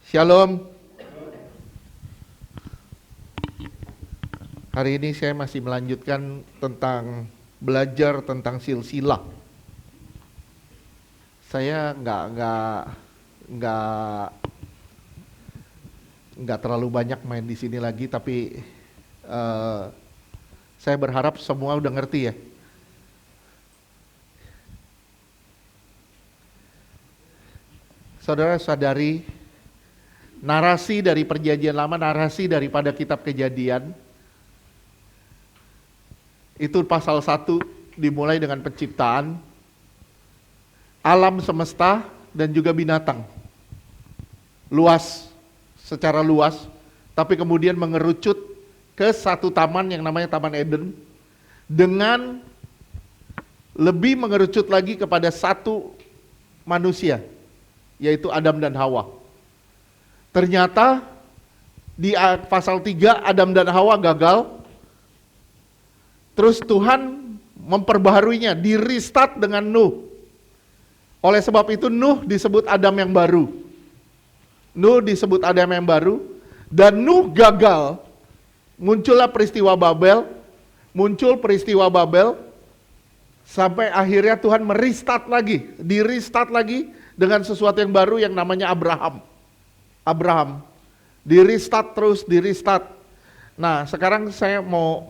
Shalom. Hari ini saya masih melanjutkan belajar tentang silsilah. Saya nggak terlalu banyak main di sini lagi, tapi saya berharap semua udah ngerti ya. Saudara-saudari, narasi dari Perjanjian Lama, narasi daripada kitab Kejadian, itu pasal 1 dimulai dengan penciptaan, alam semesta dan juga binatang. Luas, secara luas, tapi kemudian mengerucut ke satu taman yang namanya Taman Eden, dengan lebih mengerucut lagi kepada satu manusia, yaitu Adam dan Hawa. Ternyata di pasal 3 Adam dan Hawa gagal. Terus Tuhan memperbaharuinya, di restart dengan Nuh. Oleh sebab itu Nuh disebut Adam yang baru. Nuh disebut Adam yang baru, dan Nuh gagal. Muncullah peristiwa Babel, sampai akhirnya Tuhan di restart lagi dengan sesuatu yang baru yang namanya Abraham. Di restart. Nah, sekarang saya mau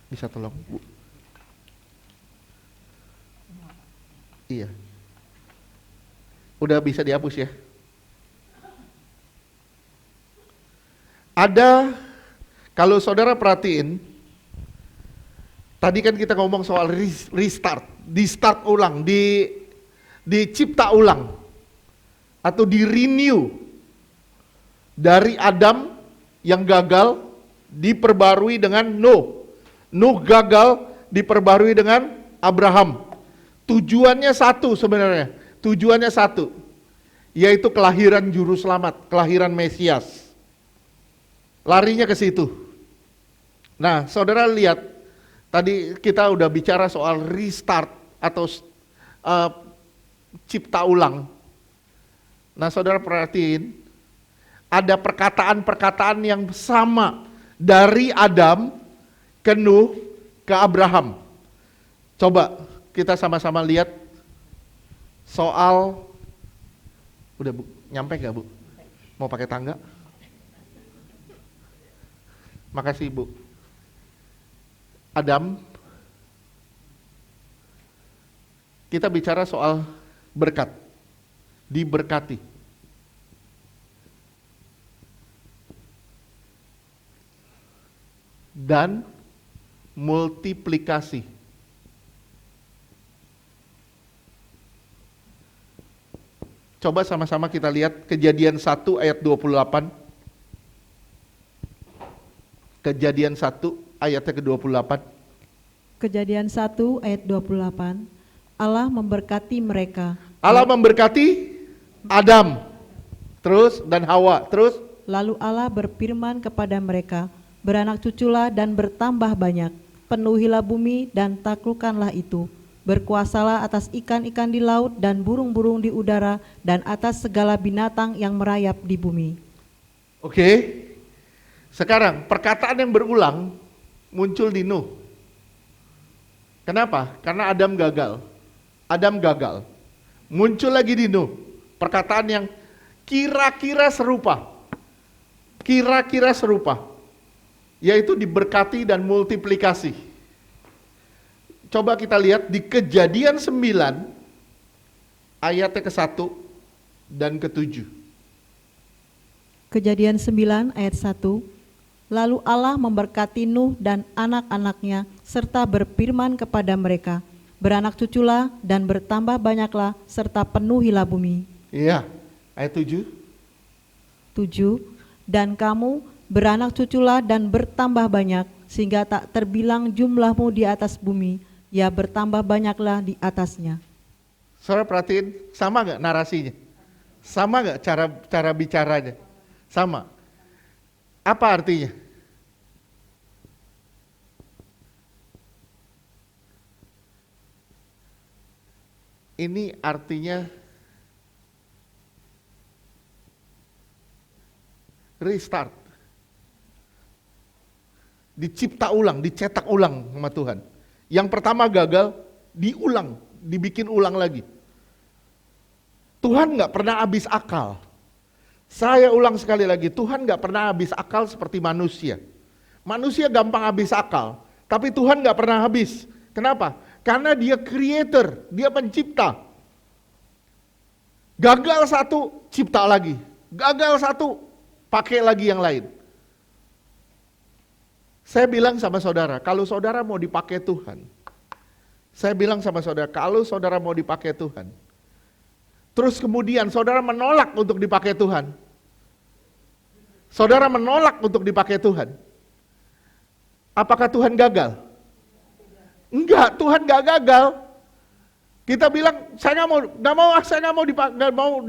bisa tolong, Bu? Iya. Udah bisa dihapus ya? Ada, kalau saudara perhatiin, tadi kan kita ngomong soal restart, di-start ulang, dicipta ulang, atau di-renew dari Adam yang gagal, diperbarui dengan Nuh. Nuh gagal, diperbarui dengan Abraham. Tujuannya satu sebenarnya, yaitu kelahiran juru selamat, kelahiran Mesias. Larinya ke situ. Nah, saudara lihat, tadi kita udah bicara soal restart atau cipta ulang. Nah, saudara perhatiin, ada perkataan-perkataan yang sama dari Adam ke Nuh ke Abraham. Coba kita sama-sama lihat soal, udah Bu, nyampe gak Bu? Mau pakai tangga? Makasih Bu. Adam, kita bicara soal berkat, diberkati. Dan multiplikasi. Coba sama-sama kita lihat Kejadian 1 ayat 28. Kejadian 1 ayatnya ke-28. Kejadian 1 ayat 28. Allah memberkati mereka. Allah memberkati Adam, terus dan Hawa, terus. Lalu Allah berfirman kepada mereka, beranak cuculah dan bertambah banyak, penuhilah bumi dan taklukkanlah itu. Berkuasalah atas ikan-ikan di laut dan burung-burung di udara dan atas segala binatang yang merayap di bumi. Oke. Sekarang perkataan yang berulang muncul di Nuh. Kenapa? Karena Adam gagal. Muncul lagi di Nuh perkataan yang kira-kira serupa. Yaitu diberkati dan multiplikasi. Coba kita lihat di Kejadian 9 ayatnya ke-1 dan ke-7. Kejadian 9 ayat 1. Lalu Allah memberkati Nuh dan anak-anaknya serta berfirman kepada mereka, beranak cuculah dan bertambah banyaklah serta penuhilah bumi. Iya, ayat 7. 7. Dan kamu beranak cuculah dan bertambah banyak sehingga tak terbilang jumlahmu di atas bumi, ya bertambah banyaklah di atasnya. Saudara perhatiin, sama gak narasinya? Sama gak cara bicaranya? Sama. Apa artinya? ini artinya restart. Dicipta ulang, dicetak ulang sama Tuhan. Yang pertama gagal, diulang, dibikin ulang lagi. Tuhan nggak pernah habis akal. Saya ulang sekali lagi, Tuhan nggak pernah habis akal seperti manusia. Manusia gampang habis akal, tapi Tuhan nggak pernah habis. Kenapa? Karena dia creator, dia pencipta. Gagal satu, cipta lagi. Gagal satu, pakai lagi yang lain. Saya bilang sama saudara, kalau saudara mau dipakai Tuhan, saya bilang sama saudara, kalau saudara mau dipakai Tuhan, terus kemudian saudara menolak untuk dipakai Tuhan, saudara menolak untuk dipakai Tuhan, apakah Tuhan gagal? Enggak, Tuhan gak gagal. Kita bilang, saya nggak mau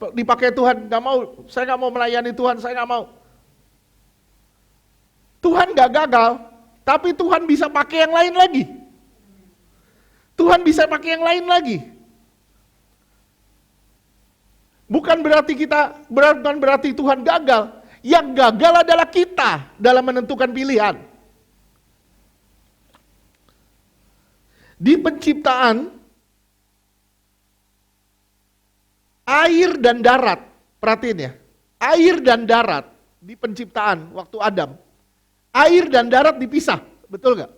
dipakai Tuhan, saya nggak mau melayani Tuhan, saya nggak mau. Tuhan gak gagal, tapi Tuhan bisa pakai yang lain lagi. Tuhan bisa pakai yang lain lagi. Bukan berarti Tuhan gagal. Yang gagal adalah kita dalam menentukan pilihan. Di penciptaan, air dan darat, perhatiin ya, air dan darat di penciptaan waktu Adam, air dan darat dipisah, betul gak?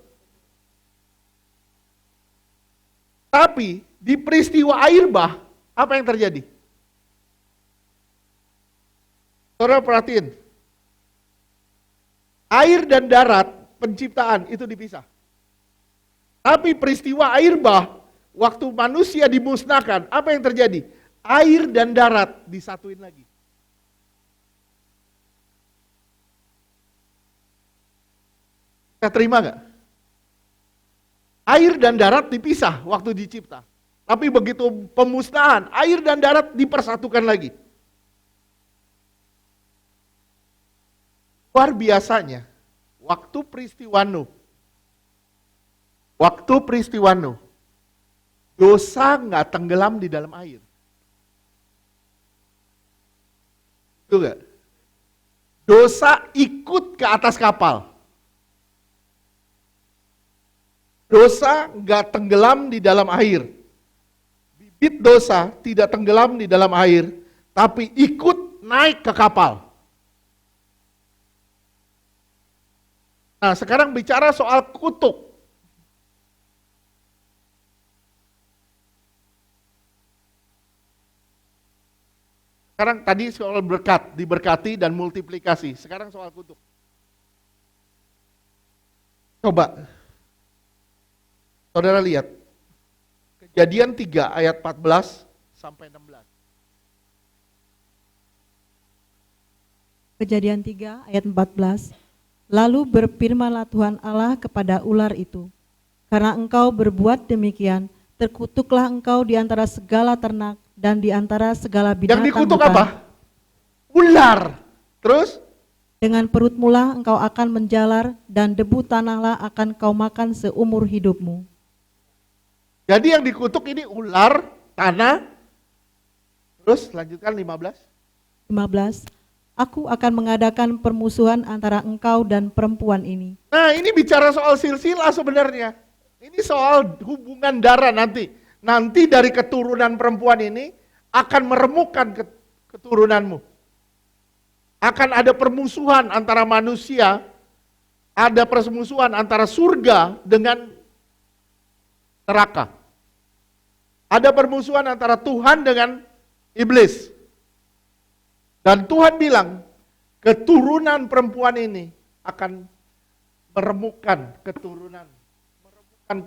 Tapi di peristiwa air bah, apa yang terjadi? Saudara perhatiin, air dan darat penciptaan itu dipisah. Tapi peristiwa air bah, waktu manusia dimusnahkan, apa yang terjadi? Air dan darat disatuin lagi. Kita terima gak? Air dan darat dipisah waktu dicipta. Tapi begitu pemusnahan, air dan darat dipersatukan lagi. Luar biasanya, waktu peristiwa Nuh, dosa gak tenggelam di dalam air. Itu gak? Dosa ikut ke atas kapal. Dosa nggak tenggelam di dalam air. Bibit dosa tidak tenggelam di dalam air, tapi ikut naik ke kapal. Nah, sekarang bicara soal kutuk. Sekarang tadi soal berkat, diberkati dan multiplikasi. Sekarang soal kutuk. Coba saudara lihat, Kejadian 3 ayat 14 sampai 16. Kejadian 3 ayat 14. Lalu berfirmanlah Tuhan Allah kepada ular itu, karena engkau berbuat demikian, terkutuklah engkau di antara segala ternak dan di antara segala binatang Yang dikutuk hutan. apa? Ular. Terus? Dengan perutmu lah engkau akan menjalar, dan debu tanahlah akan kau makan seumur hidupmu. Jadi yang dikutuk ini ular, tanah. Terus lanjutkan 15. 15. Aku akan mengadakan permusuhan antara engkau dan perempuan ini. Nah, ini bicara soal silsilah sebenarnya. Ini soal hubungan darah nanti. Nanti dari keturunan perempuan ini akan meremukkan keturunanmu. Akan ada permusuhan antara manusia, ada permusuhan antara surga dengan neraka. Ada permusuhan antara Tuhan dengan iblis. Dan Tuhan bilang, keturunan perempuan ini akan meremukkan meremukkan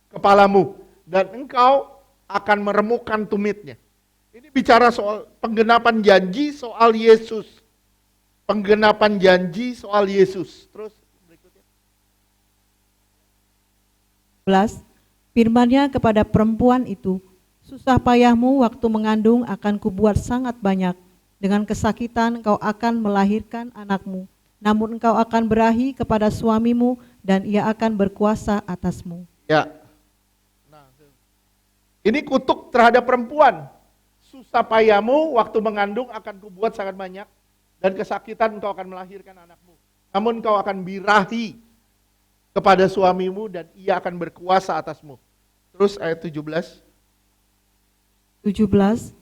kepalamu, dan engkau akan meremukkan tumitnya. Ini bicara soal penggenapan janji soal Yesus. Penggenapan janji soal Yesus. Terus berikutnya. 11. Firman-Nya kepada perempuan itu, susah payahmu waktu mengandung akan kubuat sangat banyak. Dengan kesakitan engkau akan melahirkan anakmu. Namun engkau akan berahi kepada suamimu dan ia akan berkuasa atasmu. Ya. Nah, Ini kutuk terhadap perempuan. Susah payahmu waktu mengandung akan kubuat sangat banyak, dan kesakitan engkau akan melahirkan anakmu. Namun engkau akan birahi kepada suamimu dan ia akan berkuasa atasmu. Terus ayat 17. 17.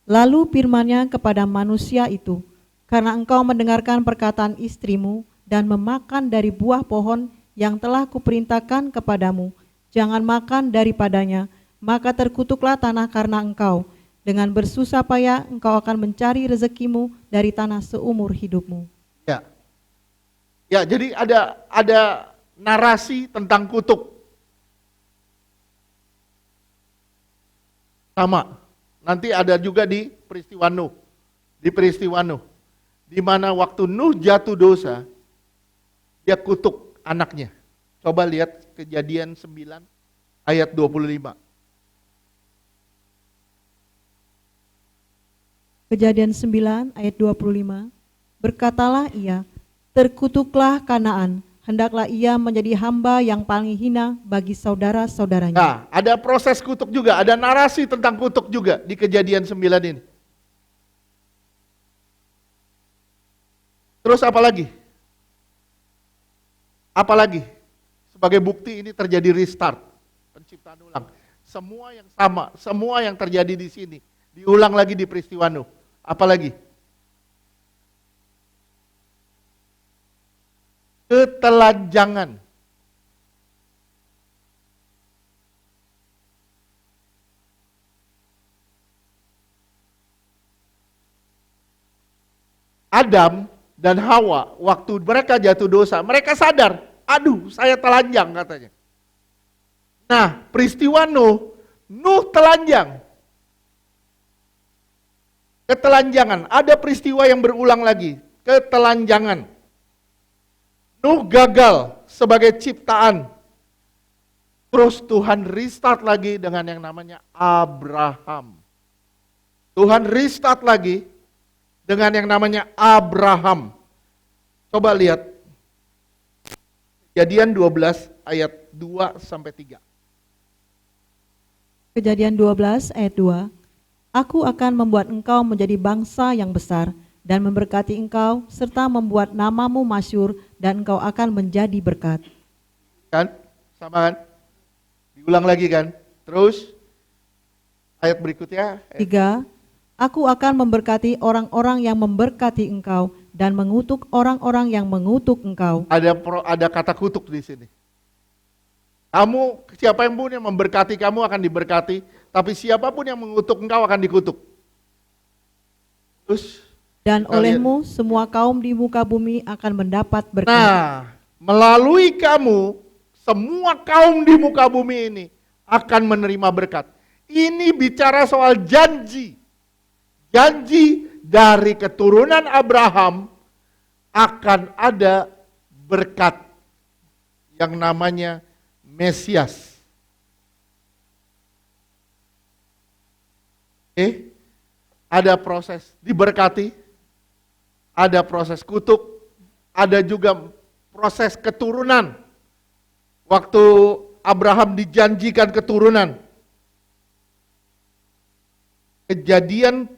Lalu firman-Nya kepada manusia itu, karena engkau mendengarkan perkataan istrimu dan memakan dari buah pohon yang telah kuperintahkan kepadamu, jangan makan daripadanya, maka terkutuklah tanah karena engkau. Dengan bersusah payah engkau akan mencari rezekimu dari tanah seumur hidupmu. Ya. Ya, jadi ada narasi tentang kutuk. Sama. Nanti ada juga di peristiwa Nuh. Di peristiwa Nuh. Di mana waktu Nuh jatuh dosa, dia kutuk anaknya. Coba lihat Kejadian 9 ayat 25. Kejadian 9 ayat 25. Berkatalah ia, terkutuklah Kanaan, hendaklah ia menjadi hamba yang paling hina bagi saudara-saudaranya. Nah, ada proses kutuk juga, ada narasi tentang kutuk juga di Kejadian 9 ini. Terus apa lagi? Apa lagi? Sebagai bukti ini terjadi restart, penciptaan ulang. Semua yang sama, semua yang terjadi di sini diulang lagi di peristiwa Nuh. Apalagi? Ketelanjangan. Adam dan Hawa waktu mereka jatuh dosa, mereka sadar, aduh saya telanjang katanya. Nah, peristiwa Nuh telanjang. Ketelanjangan, ada peristiwa yang berulang lagi, ketelanjangan. Nuh gagal sebagai ciptaan. Terus Tuhan restart lagi dengan yang namanya Abraham. Tuhan restart lagi dengan yang namanya Abraham. Coba lihat Kejadian 12 ayat 2 sampai 3. Kejadian 12 ayat 2. Aku akan membuat engkau menjadi bangsa yang besar dan memberkati engkau serta membuat namamu masyhur dan engkau akan menjadi berkat. Kan? Sama kan? Diulang lagi kan? Terus ayat berikutnya. 3. Aku akan memberkati orang-orang yang memberkati engkau dan mengutuk orang-orang yang mengutuk engkau. Ada kata kutuk di sini. Kamu, siapa pun yang memberkati kamu akan diberkati, tapi siapapun yang mengutuk engkau akan dikutuk. Terus, dan olehmu semua kaum di muka bumi akan mendapat berkat. Nah, melalui kamu, semua kaum di muka bumi ini akan menerima berkat. Ini bicara soal janji. Janji dari keturunan Abraham akan ada berkat yang namanya Mesias. Ada proses diberkati, ada proses kutuk, ada juga proses keturunan. Waktu Abraham dijanjikan keturunan. Kejadian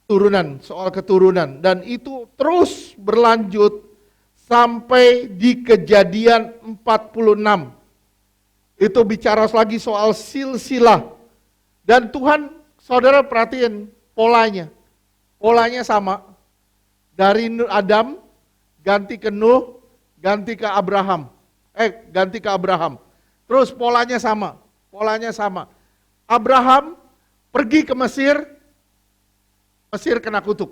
keturunan, soal keturunan, dan itu terus berlanjut sampai di Kejadian 46. Itu bicara lagi soal silsilah. Dan Tuhan, saudara perhatiin polanya. Polanya sama. Dari Adam, ganti ke Nuh, ganti ke Abraham. Ganti ke Abraham. Terus polanya sama. Polanya sama. Abraham pergi ke Mesir, Mesir kena kutuk.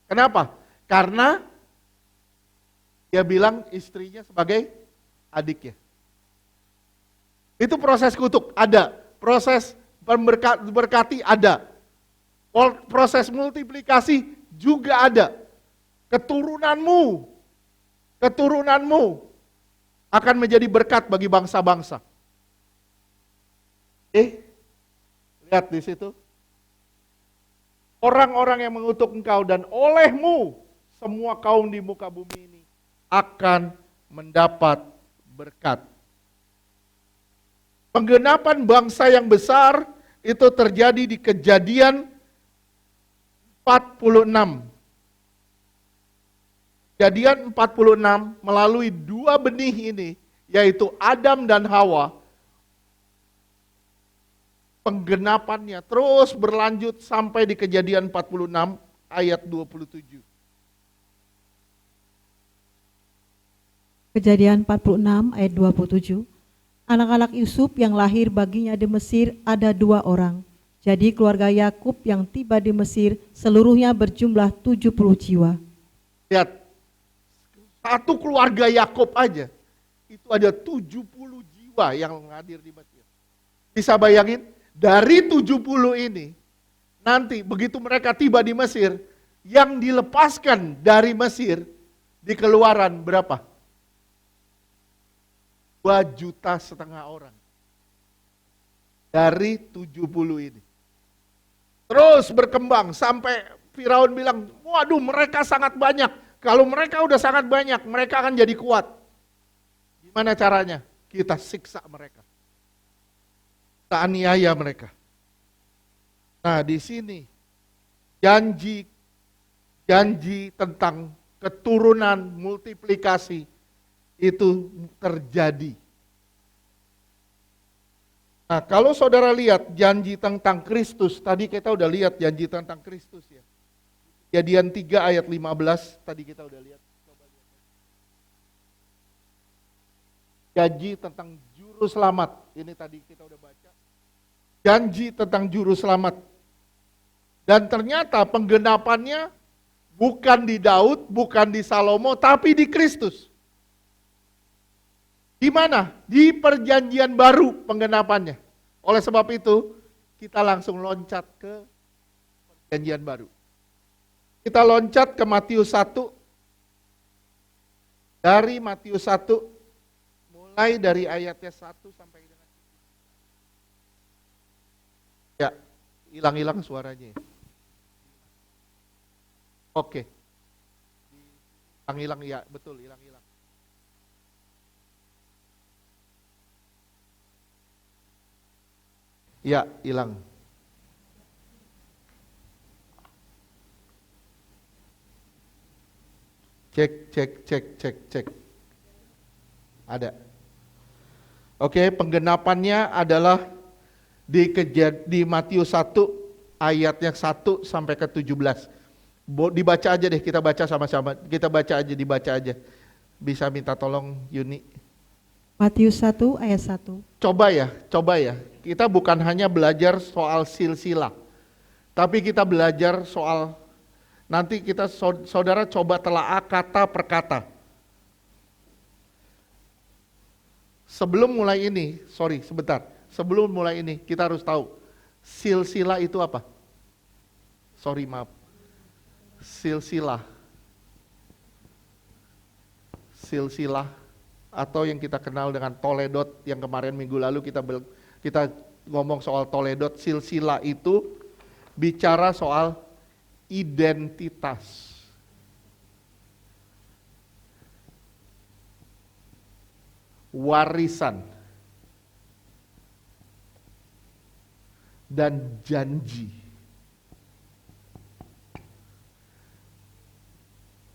Kenapa? Karena dia bilang istrinya sebagai adiknya. Itu proses kutuk, ada. Proses berkati ada. Proses multiplikasi juga ada. Keturunanmu akan menjadi berkat bagi bangsa-bangsa. Lihat di situ. Orang-orang yang mengutuk engkau dan olehmu semua kaum di muka bumi ini akan mendapat berkat. Penggenapan bangsa yang besar itu terjadi di Kejadian 46. Kejadian 46 melalui dua benih ini, yaitu Adam dan Hawa, penggenapannya terus berlanjut sampai di Kejadian 46 ayat 27. Kejadian 46 ayat 27. Anak-anak Yusuf yang lahir baginya di Mesir ada 2 orang. Jadi keluarga Yakub yang tiba di Mesir seluruhnya berjumlah 70 jiwa. Lihat, satu keluarga Yakub aja, itu ada 70 jiwa yang hadir di Mesir. Bisa bayangin, dari 70 ini, nanti begitu mereka tiba di Mesir, yang dilepaskan dari Mesir, di Keluaran berapa? 2,5 juta orang. Dari 70 ini. Terus berkembang sampai Firaun bilang, waduh mereka sangat banyak. Kalau mereka udah sangat banyak, mereka akan jadi kuat. Gimana caranya? Kita siksa mereka. Kita aniaya mereka. Nah di sini janji tentang keturunan multiplikasi itu terjadi. Nah, kalau saudara lihat janji tentang Kristus, tadi kita udah lihat janji tentang Kristus ya. Kejadian 3 ayat 15, tadi kita udah lihat. Coba lihat. Janji tentang juru selamat, ini tadi kita udah baca. Janji tentang juru selamat. Dan ternyata penggenapannya bukan di Daud, bukan di Salomo, tapi di Kristus. Di mana? Di perjanjian baru penggenapannya. Oleh sebab itu, kita langsung loncat ke perjanjian baru. Kita loncat ke Matius 1. Dari Matius 1, mulai dari ayatnya 1 sampai dengan. Ya, hilang-hilang suaranya. Oke. Hilang-hilang, ya betul, hilang-hilang. Ya, hilang. Cek. Ada. Oke, penggenapannya adalah di Matius 1 ayatnya 1 sampai ke 17. Dibaca aja deh, kita baca sama-sama. Kita dibaca aja. Bisa minta tolong Yuni. Matius 1 ayat 1. Coba ya. Kita bukan hanya belajar soal silsilah, tapi kita belajar soal, nanti kita saudara coba telaah kata per kata. Sebelum mulai ini, sebelum mulai ini kita harus tahu, silsilah itu apa? Silsilah atau yang kita kenal dengan Toledot yang kemarin minggu lalu kita ngomong soal Toledot. Silsilah itu bicara soal identitas. Warisan dan janji.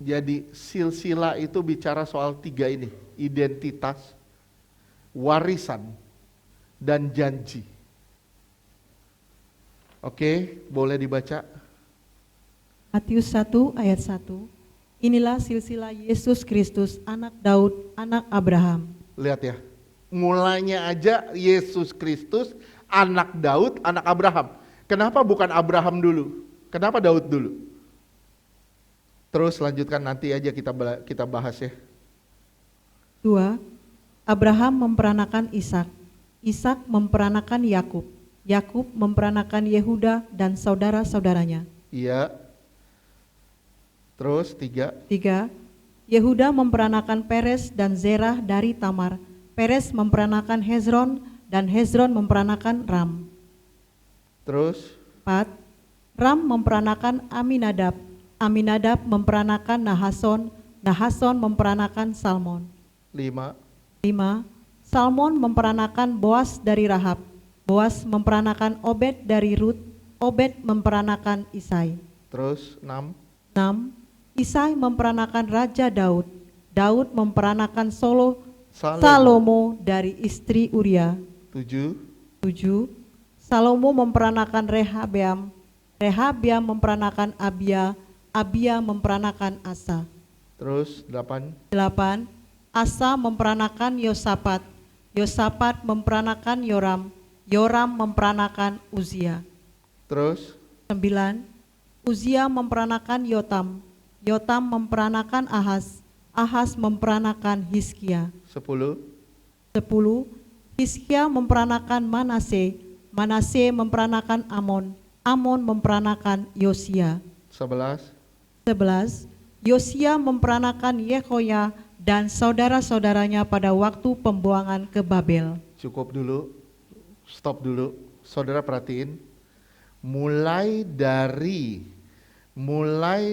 Jadi silsilah itu bicara soal 3 ini, identitas, warisan, dan janji. Oke, boleh dibaca. Matius 1 ayat 1. Inilah silsilah Yesus Kristus, anak Daud, anak Abraham. Lihat ya, mulainya aja Yesus Kristus, anak Daud, anak Abraham. Kenapa bukan Abraham dulu? Kenapa Daud dulu? Terus lanjutkan nanti aja kita bahas ya. 2. Abraham memperanakan Ishak, Ishak memperanakan Yakub, Yakub memperanakan Yehuda dan saudara-saudaranya. Iya. Terus 3. 3. Yehuda memperanakan Peres dan Zerah dari Tamar. Peres memperanakan Hezron dan Hezron memperanakan Ram. Terus 4. Ram memperanakan Aminadab. Aminadab memperanakan Nahason. Nahason memperanakan Salmon. 5. 5. Salmon memperanakan Boas dari Rahab. Boas memperanakan Obed dari Rut. Obed memperanakan Isai. Terus 6. 6. Isai memperanakan Raja Daud. Daud memperanakan Salomo dari istri Uria. 7. 7. Salomo memperanakan Rehabeam. Rehabeam memperanakan Abia. Abia memperanakan Asa. Terus 8. 8. Asa memperanakan Yosafat. Yosafat memperanakan Yoram. Yoram memperanakan Uzia. Terus 9. Uzia memperanakan Yotam. Yotam memperanakan Ahaz. Ahaz memperanakan Hizkia. 10. 10. Hizkia memperanakan Manase. Manase memperanakan Amon. Amon memperanakan Yosia. 11. 11. Yosia memperanakan Yehoya dan saudara-saudaranya pada waktu pembuangan ke Babel. Cukup dulu. Stop dulu. Saudara perhatiin. Mulai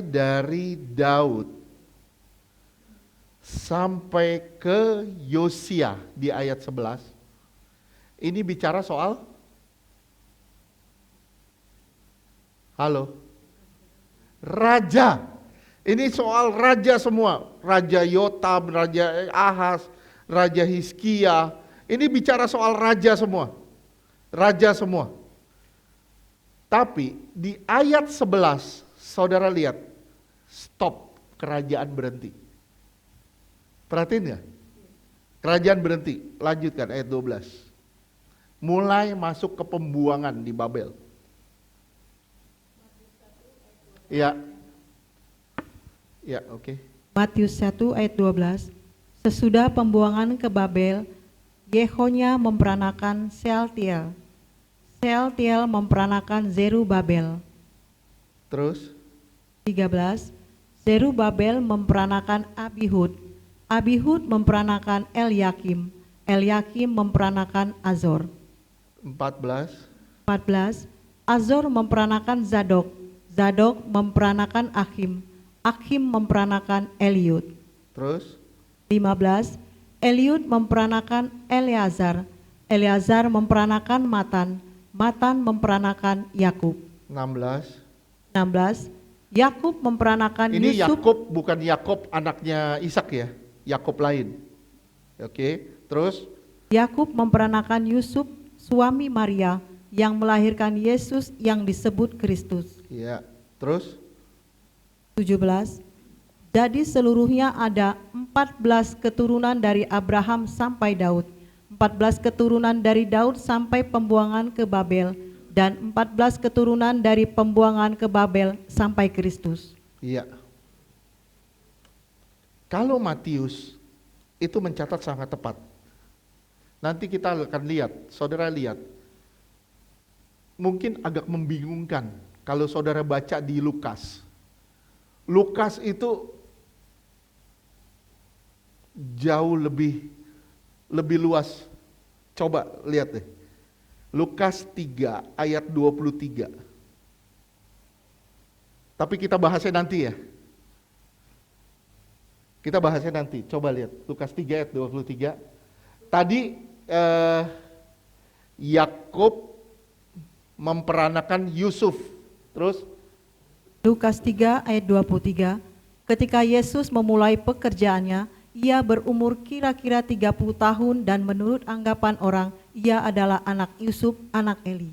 dari Daud sampai ke Yosia di ayat 11. Ini bicara soal raja. Ini soal raja semua. Raja Yotam, Raja Ahaz, Raja Hizkia. Ini bicara soal raja semua. Raja semua. Tapi di ayat 11, saudara lihat, stop, kerajaan berhenti. Perhatiin ya? Kerajaan berhenti, lanjutkan ayat 12. Mulai masuk ke pembuangan di Babel. Ya. Ya, oke. Matius 1 ayat 12. Sesudah pembuangan ke Babel, Yehonya memperanakan Sealtiel. Sealtiel memperanakan Zerubabel. Terus 13. Zerubabel memperanakan Abihud. Abihud memperanakan Elyakim. Elyakim memperanakan Azor. 14. 14. Azor memperanakan Zadok. Zadok memperanakan Akhim. Akhim memperanakan Eliud. Terus 15. Eliud memperanakan Eleazar. Eleazar memperanakan Matan. Matan memperanakan Yakub. 16. 16. Yakub memperanakan Ini Yusuf. Yakub bukan Yakob anaknya Ishak ya. Yakob lain. Oke, terus Yakub memperanakan Yusuf, suami Maria, yang melahirkan Yesus yang disebut Kristus. ya, terus 17. Jadi seluruhnya ada 14 keturunan dari Abraham sampai Daud, 14 keturunan dari Daud sampai pembuangan ke Babel, dan 14 keturunan dari pembuangan ke Babel sampai Kristus. iya. Kalau Matius itu mencatat sangat tepat. Nanti kita akan lihat, saudara lihat. Mungkin agak membingungkan kalau saudara baca di Lukas. Lukas itu jauh lebih luas. Coba lihat deh. Lukas 3 ayat 23. Tapi kita bahasnya nanti ya. Kita bahasnya nanti. Coba lihat Lukas 3 ayat 23. Tadi Yakub memperanakan Yusuf. Terus Lukas 3 ayat 23. Ketika Yesus memulai pekerjaannya, ia berumur kira-kira 30 tahun dan menurut anggapan orang, ia adalah anak Yusuf, anak Eli.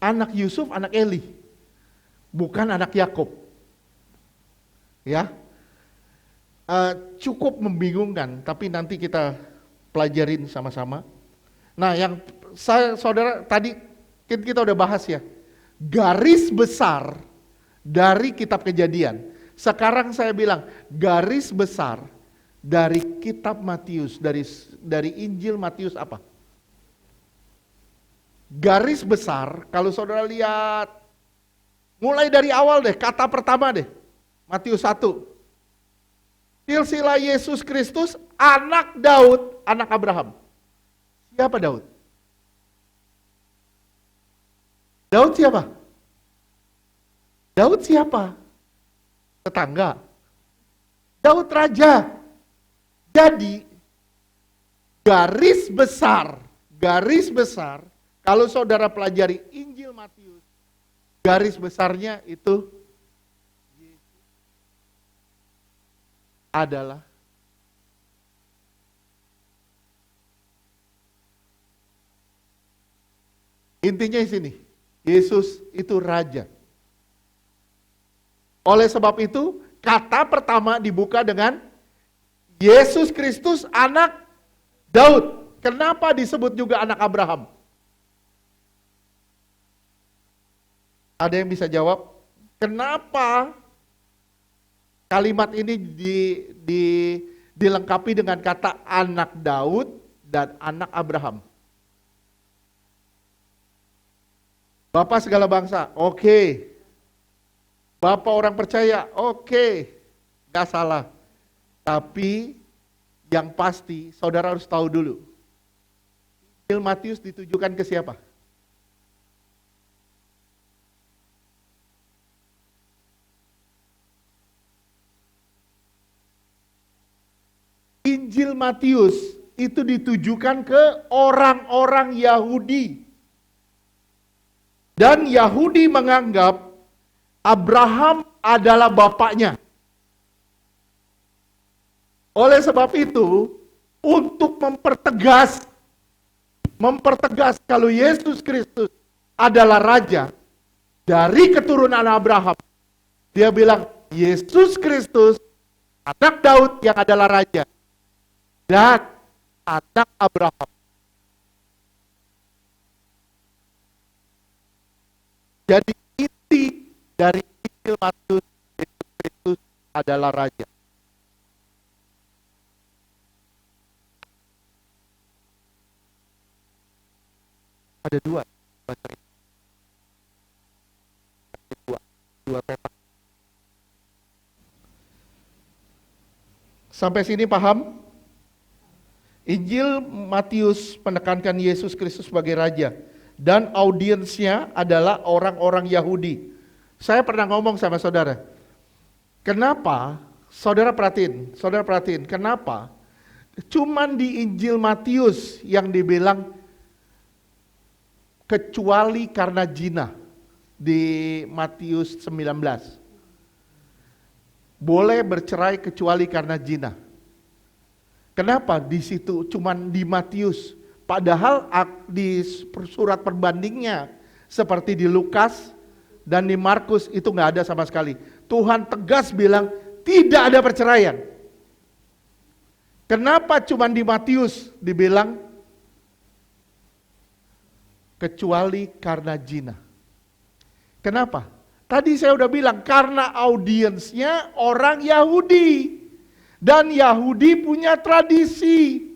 anak Yusuf, anak Eli. Bukan anak Yakub. Ya. Cukup membingungkan, tapi nanti kita pelajarin sama-sama. Nah, yang saudara tadi kita udah bahas ya. Garis besar dari kitab Kejadian. Sekarang saya bilang garis besar dari kitab Matius, dari Injil Matius apa? Garis besar kalau saudara lihat mulai dari awal deh, kata pertama deh. Matius 1. Silsilah Yesus Kristus, anak Daud, anak Abraham. Siapa Daud? Daud siapa? Daud siapa? Tetangga. Daud raja. Jadi garis besar, kalau saudara pelajari Injil Matius, garis besarnya itu adalah intinya di sini, Yesus itu raja. Oleh sebab itu, kata pertama dibuka dengan Yesus Kristus anak Daud. Kenapa disebut juga anak Abraham? Ada yang bisa jawab? Kenapa kalimat ini dilengkapi dengan kata anak Daud dan anak Abraham? Bapak segala bangsa, oke. Bapak orang percaya, oke. Gak salah. Tapi yang pasti saudara harus tahu dulu. Injil Matius ditujukan ke siapa? Injil Matius itu ditujukan ke orang-orang Yahudi. Dan Yahudi menganggap Abraham adalah bapaknya. Oleh sebab itu, untuk mempertegas kalau Yesus Kristus adalah raja dari keturunan Abraham, dia bilang Yesus Kristus anak Daud yang adalah raja dan anak Abraham. Jadi inti dari Injil Matius, Yesus Kristus adalah raja. Ada dua petak. Sampai sini paham? Injil Matius menekankan Yesus Kristus sebagai raja dan audiensnya adalah orang-orang Yahudi. Saya pernah ngomong sama saudara, kenapa? Saudara perhatiin, kenapa? Cuman di Injil Matius yang dibilang kecuali karena zina di Matius 19. Boleh bercerai kecuali karena zina. Kenapa di situ cuman di Matius? Padahal di surat perbandingnya seperti di Lukas dan di Markus itu nggak ada sama sekali. Tuhan tegas bilang tidak ada perceraian. Kenapa cuman di Matius dibilang kecuali karena zina? Kenapa? Tadi saya udah bilang karena audiensnya orang Yahudi. Dan Yahudi punya tradisi.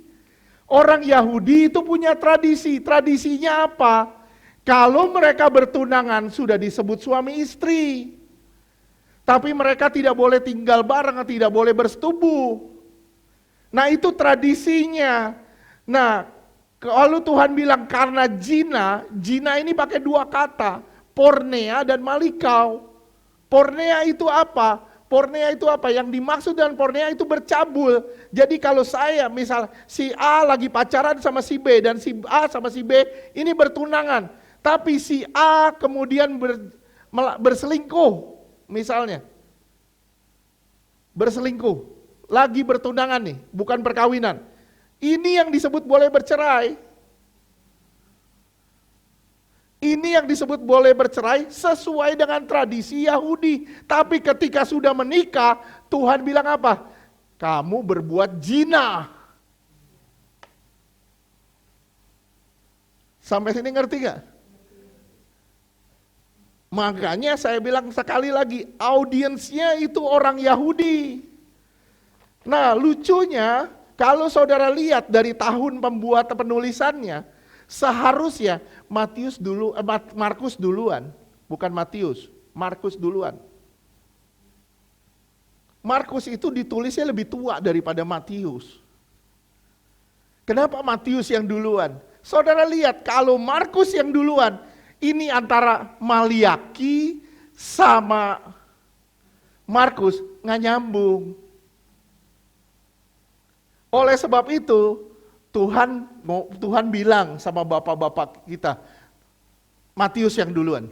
Orang Yahudi itu punya tradisi. Tradisinya apa? Kalau mereka bertunangan sudah disebut suami istri. Tapi mereka tidak boleh tinggal bareng, tidak boleh bersetubuh. Nah itu tradisinya. Nah kalau Tuhan bilang karena zina ini pakai dua kata. Pornea dan malikau. Pornea itu apa? Pornea itu apa? Yang dimaksud dengan pornea itu bercabul. Jadi kalau saya misal si A lagi pacaran sama si B dan si A sama si B ini bertunangan. Tapi si A kemudian berselingkuh misalnya. Berselingkuh. Lagi bertunangan nih, bukan perkawinan. Ini yang disebut boleh bercerai. Ini yang disebut boleh bercerai sesuai dengan tradisi Yahudi. Tapi ketika sudah menikah, Tuhan bilang apa? Kamu berbuat zina. Sampai sini ngerti gak? Makanya saya bilang sekali lagi, audiensnya itu orang Yahudi. Nah lucunya, kalau saudara lihat dari tahun penulisannya, seharusnya Markus duluan, bukan Matius, Markus duluan. Markus itu ditulisnya lebih tua daripada Matius. Kenapa Matius yang duluan? Saudara lihat, kalau Markus yang duluan, ini antara Maliaki sama Markus nggak nyambung. Oleh sebab itu, Tuhan bilang sama bapak-bapak kita, Matius yang duluan.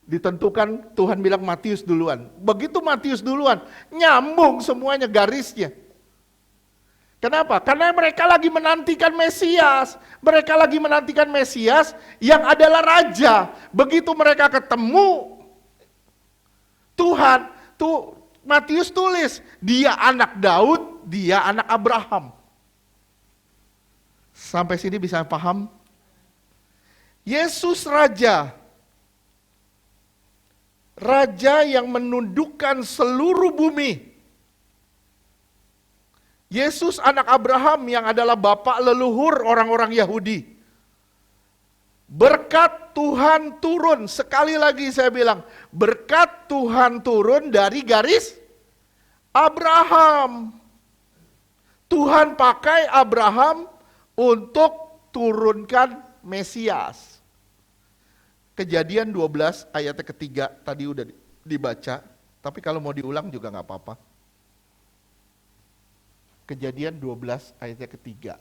Ditentukan Tuhan bilang Matius duluan. Begitu Matius duluan, nyambung semuanya garisnya. Kenapa? Karena mereka lagi menantikan Mesias. Mereka lagi menantikan Mesias yang adalah Raja. Begitu mereka ketemu Tuhan, Matius tulis, dia anak Daud, dia anak Abraham. Sampai sini bisa paham? Yesus Raja. Raja yang menundukkan seluruh bumi. Yesus anak Abraham yang adalah bapak leluhur orang-orang Yahudi. Berkat Tuhan turun, sekali lagi saya bilang, berkat Tuhan turun dari garis Abraham. Tuhan pakai Abraham untuk turunkan Mesias. Kejadian 12 ayat ketiga tadi udah dibaca, tapi kalau mau diulang juga nggak apa-apa. Kejadian 12 ayat ketiga.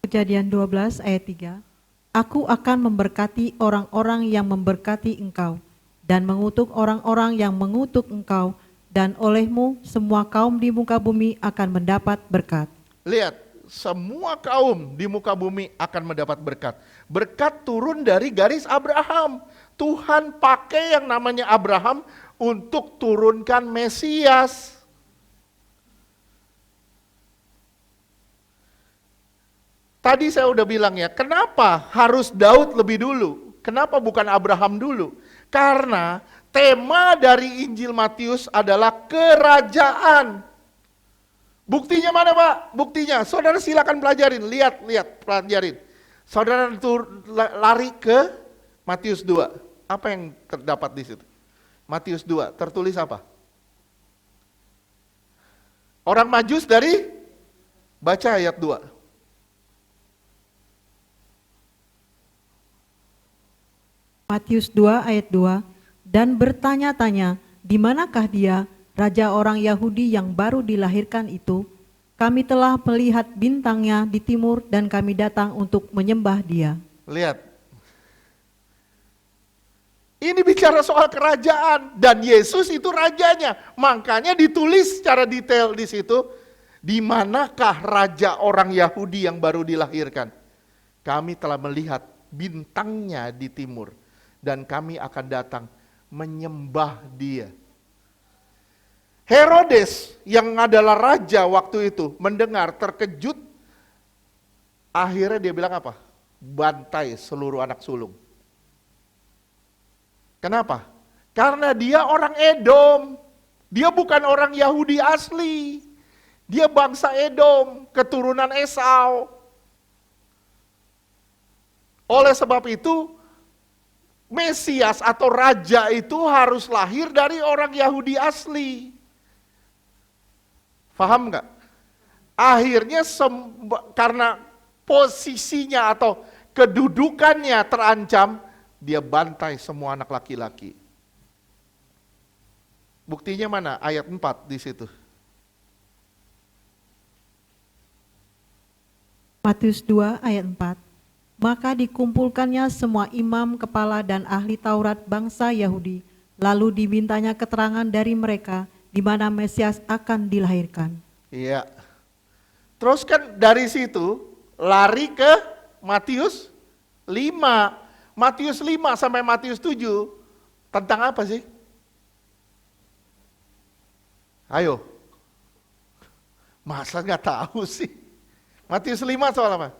Kejadian 12 ayat 3. Aku akan memberkati orang-orang yang memberkati engkau, dan mengutuk orang-orang yang mengutuk engkau, dan olehmu semua kaum di muka bumi akan mendapat berkat. Lihat, semua kaum di muka bumi akan mendapat berkat. Berkat turun dari garis Abraham. Tuhan pakai yang namanya Abraham untuk turunkan Mesias. Tadi saya udah bilang ya, kenapa harus Daud lebih dulu? Kenapa bukan Abraham dulu? Karena tema dari Injil Matius adalah kerajaan. Buktinya mana Pak? Buktinya, saudara silakan pelajarin, lihat, pelajarin. Saudara lari ke Matius 2. Apa yang terdapat di situ? Matius 2, tertulis apa? Orang Majus dari, baca ayat 2. Matius 2 ayat 2, dan bertanya-tanya, di manakah dia, raja orang Yahudi yang baru dilahirkan itu? Kami telah melihat bintangnya di timur dan kami datang untuk menyembah dia. Lihat. Ini bicara soal kerajaan dan Yesus itu rajanya. Makanya ditulis secara detail di situ, di manakah raja orang Yahudi yang baru dilahirkan? Kami telah melihat bintangnya di timur. Dan kami akan datang menyembah dia. Herodes yang adalah raja waktu itu mendengar terkejut. Akhirnya dia bilang apa? Bantai seluruh anak sulung. Kenapa? Karena dia orang Edom. Dia bukan orang Yahudi asli. Dia bangsa Edom, keturunan Esau. Oleh sebab itu, Mesias atau Raja itu harus lahir dari orang Yahudi asli. Paham nggak? Akhirnya karena posisinya atau kedudukannya terancam, dia bantai semua anak laki-laki. Buktinya mana? Ayat 4 di situ. Matius 2 ayat 4. Maka dikumpulkannya semua imam, kepala, dan ahli Taurat bangsa Yahudi. Lalu dimintanya keterangan dari mereka di mana Mesias akan dilahirkan. Iya. Terus kan dari situ lari ke Matius 5. Matius 5 sampai Matius 7 tentang apa sih? Ayo. Masa nggak tahu sih? Matius 5 soal apa?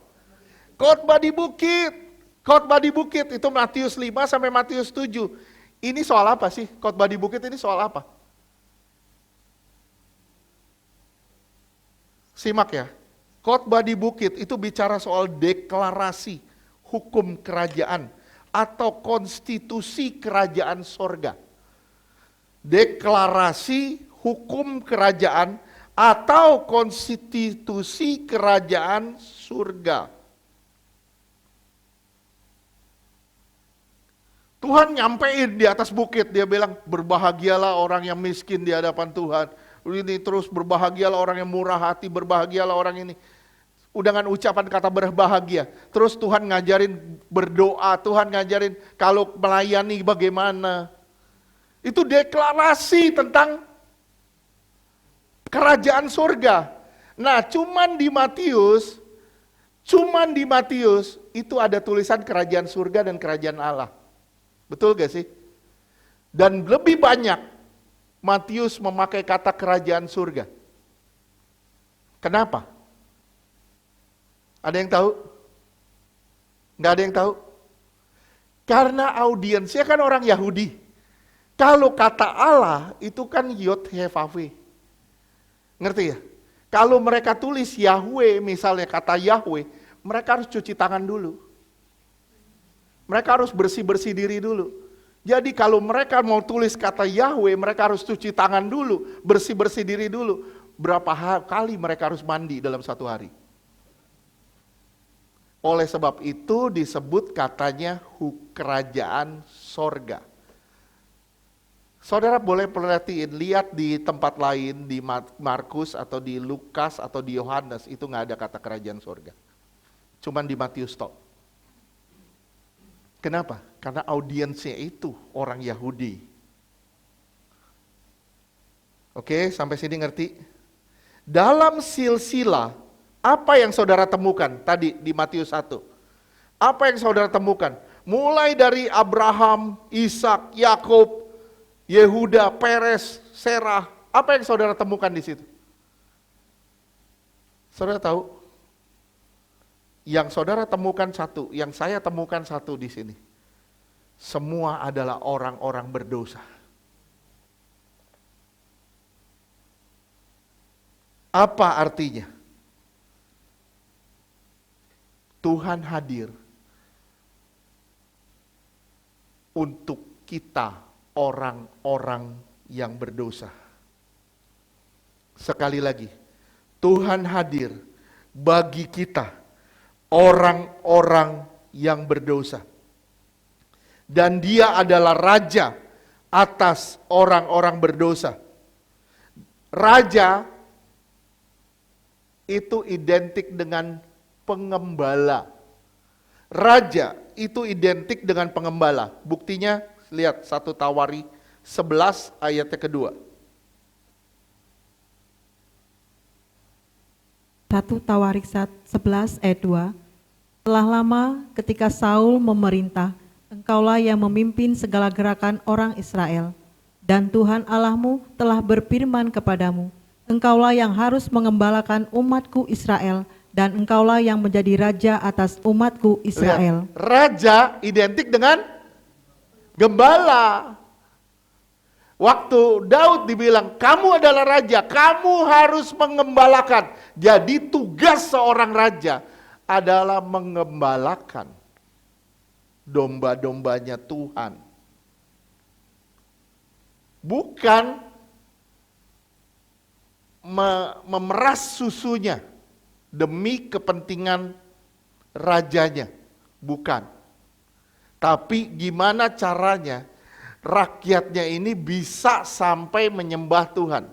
Khotbah di bukit. Khotbah di bukit itu Matius 5 sampai Matius 7. Ini soal apa sih? Khotbah di bukit ini soal apa? Simak ya. Khotbah di bukit itu bicara soal deklarasi hukum kerajaan atau konstitusi kerajaan sorga. Deklarasi hukum kerajaan atau konstitusi kerajaan surga. Tuhan nyampein di atas bukit, dia bilang berbahagialah orang yang miskin di hadapan Tuhan. ini terus berbahagialah orang yang murah hati, berbahagialah orang ini. Udah dengan ucapan kata berbahagia. Terus Tuhan ngajarin berdoa, Tuhan ngajarin kalau melayani bagaimana. Itu deklarasi tentang kerajaan surga. Nah, cuman di Matius itu ada tulisan kerajaan surga dan kerajaan Allah. Betul gak sih? Dan lebih banyak Matius memakai kata kerajaan surga. Kenapa? Ada yang tahu? Nggak ada yang tahu? Karena audiensnya kan orang Yahudi. Kalau kata Allah itu kan Yod He Vav He. Ngerti ya? Kalau mereka tulis Yahweh, misalnya kata Yahweh, mereka harus cuci tangan dulu. Mereka harus bersih-bersih diri dulu. Jadi kalau mereka mau tulis kata Yahweh, mereka harus cuci tangan dulu, bersih-bersih diri dulu. Berapa kali mereka harus mandi dalam satu hari? Oleh sebab itu disebut katanya kerajaan sorga. Saudara boleh perhatiin, lihat di tempat lain, di Markus atau di Lukas atau di Yohanes, itu nggak ada kata kerajaan sorga. Cuman di Matius tok. Kenapa? Karena audiensnya itu orang Yahudi. Oke, sampai sini ngerti? Dalam silsilah, apa yang saudara temukan tadi di Matius 1? Apa yang saudara temukan? Mulai dari Abraham, Ishak, Yakub, Yehuda, Peres, Serah. Apa yang saudara temukan di situ? Saudara tahu? Yang saudara temukan satu, yang saya temukan satu di sini. Semua adalah orang-orang berdosa. Apa artinya? Tuhan hadir untuk kita orang-orang yang berdosa. Sekali lagi, Tuhan hadir bagi kita orang-orang yang berdosa. Dan Dia adalah raja atas orang-orang berdosa. Raja itu identik dengan pengembala. Raja itu identik dengan pengembala. Buktinya lihat 1 Tawari 11 ayatnya kedua. 1 Tawarik 11 ayat 2. Telah lama ketika Saul memerintah, engkaulah yang memimpin segala gerakan orang Israel. Dan Tuhan Allahmu telah berfirman kepadamu, engkaulah yang harus mengembalakan umatku Israel, dan engkaulah yang menjadi raja atas umatku Israel. Lihat, raja identik dengan gembala. Waktu Daud dibilang, kamu adalah raja, kamu harus mengembalakan. Jadi tugas seorang raja adalah mengembalakan domba-dombanya Tuhan. Bukan memeras susunya demi kepentingan rajanya, bukan. Tapi gimana caranya rakyatnya ini bisa sampai menyembah Tuhan.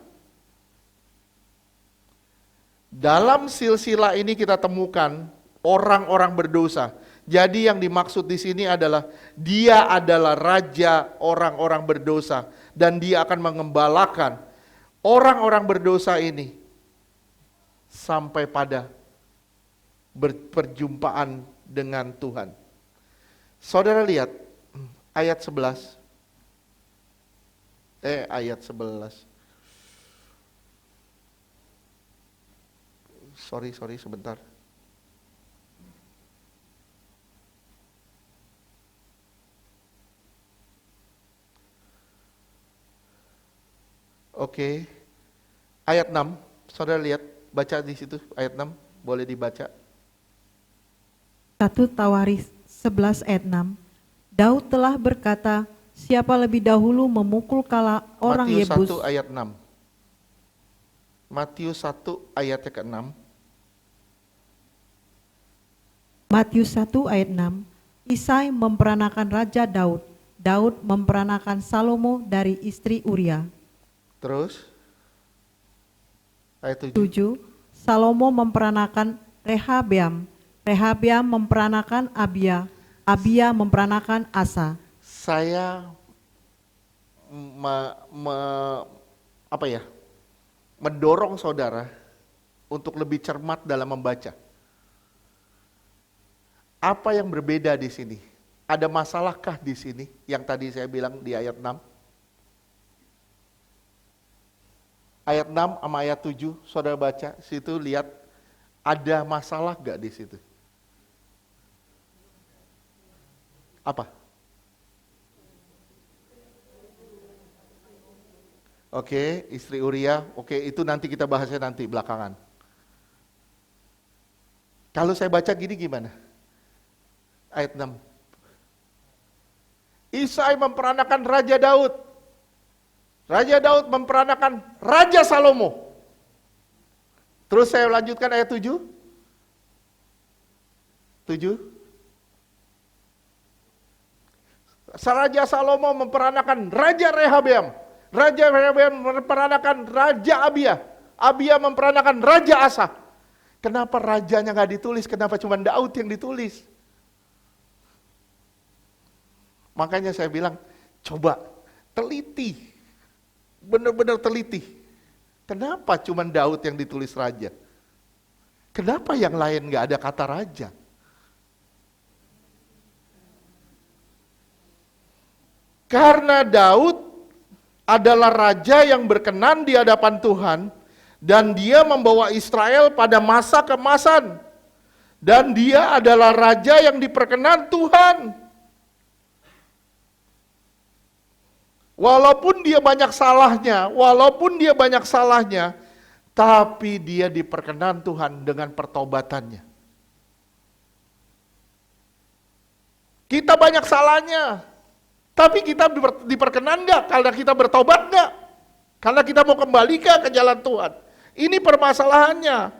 Dalam silsilah ini kita temukan orang-orang berdosa. Jadi yang dimaksud di sini adalah dia adalah raja orang-orang berdosa dan dia akan mengembalakan orang-orang berdosa ini sampai pada perjumpaan dengan Tuhan. Saudara lihat ayat 11. Ayat 11. Sorry sebentar. Oke. Ayat 6. Saudara lihat, baca di situ ayat 6, boleh dibaca. 1 Tawarik 11 ayat 6. Daud telah berkata, siapa lebih dahulu memukul kala orang Yebus. Matius 1 ayat 6. Matius 1 ayat ke-6. Matius 1 ayat 6. Isai memperanakan Raja Daud. Daud memperanakan Salomo dari istri Uria. Terus Ayat 7. 7. Salomo memperanakan Rehabeam, Rehabeam memperanakan Abia, Abia memperanakan Asa. Saya me- me- apa ya? Mendorong saudara untuk lebih cermat dalam membaca. Apa yang berbeda di sini? Ada masalahkah di sini yang tadi saya bilang di ayat 6? Ayat 6 sama ayat 7, saudara baca, situ lihat ada masalah gak di situ? Apa? Oke, istri Uria, oke itu nanti kita bahasnya nanti belakangan. Kalau saya baca gini gimana? Ayat 6. Isai memperanakan Raja Daud. Raja Daud memperanakan Raja Salomo. Terus saya lanjutkan ayat 7. 7. Raja Salomo memperanakan Raja Rehabeam. Raja Rehabeam memperanakan Raja Abia. Abia memperanakan Raja Asa. Kenapa rajanya nggak ditulis? Kenapa cuma Daud yang ditulis? Makanya saya bilang, coba teliti. Benar-benar teliti. Kenapa cuma Daud yang ditulis raja? Kenapa yang lain nggak ada kata raja? Karena Daud adalah raja yang berkenan di hadapan Tuhan dan dia membawa Israel pada masa keemasan. Dan dia adalah raja yang diperkenan Tuhan. Walaupun dia banyak salahnya, tapi dia diperkenan Tuhan dengan pertobatannya. Kita banyak salahnya, tapi kita diperkenan nggak? Karena kita bertobat nggak? Karena kita mau kembali ke jalan Tuhan. Ini permasalahannya.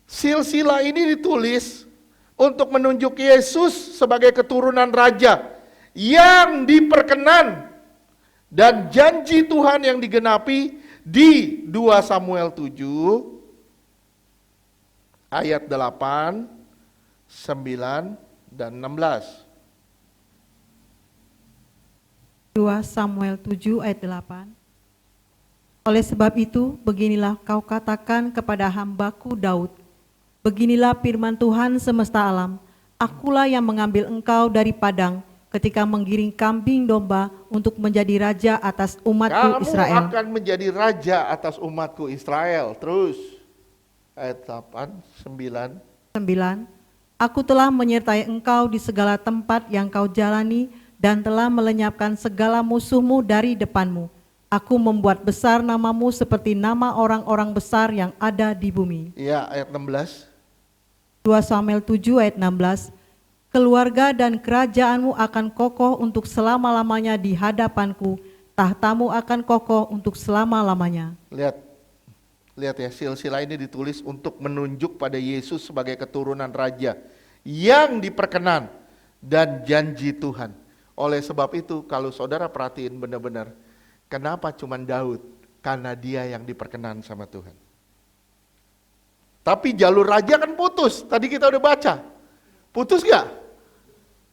Silsilah ini ditulis untuk menunjuk Yesus sebagai keturunan raja yang diperkenan dan janji Tuhan yang digenapi di 2 Samuel 7 ayat 8, 9, dan 16. 2 Samuel 7 ayat 8. Oleh sebab itu, beginilah kau katakan kepada hambaku Daud, beginilah firman Tuhan semesta alam, akulah yang mengambil engkau dari padang, ketika menggiring kambing domba untuk menjadi raja atas umatku Israel. Kamu akan menjadi raja atas umatku Israel. Terus ayat 8, 9. 9. Aku telah menyertai engkau di segala tempat yang kau jalani dan telah melenyapkan segala musuhmu dari depanmu. Aku membuat besar namamu seperti nama orang-orang besar yang ada di bumi. Iya, ayat 16. 2 Samuel 7 ayat 16. Keluarga dan kerajaanmu akan kokoh untuk selama-lamanya di hadapanku, tahtamu akan kokoh untuk selama-lamanya. Lihat ya, silsilah ini ditulis untuk menunjuk pada Yesus sebagai keturunan raja yang diperkenan dan janji Tuhan. Oleh sebab itu, kalau saudara perhatiin benar-benar, kenapa cuma Daud? Karena dia yang diperkenan sama Tuhan. Tapi jalur raja kan putus, tadi kita udah baca. Putus gak?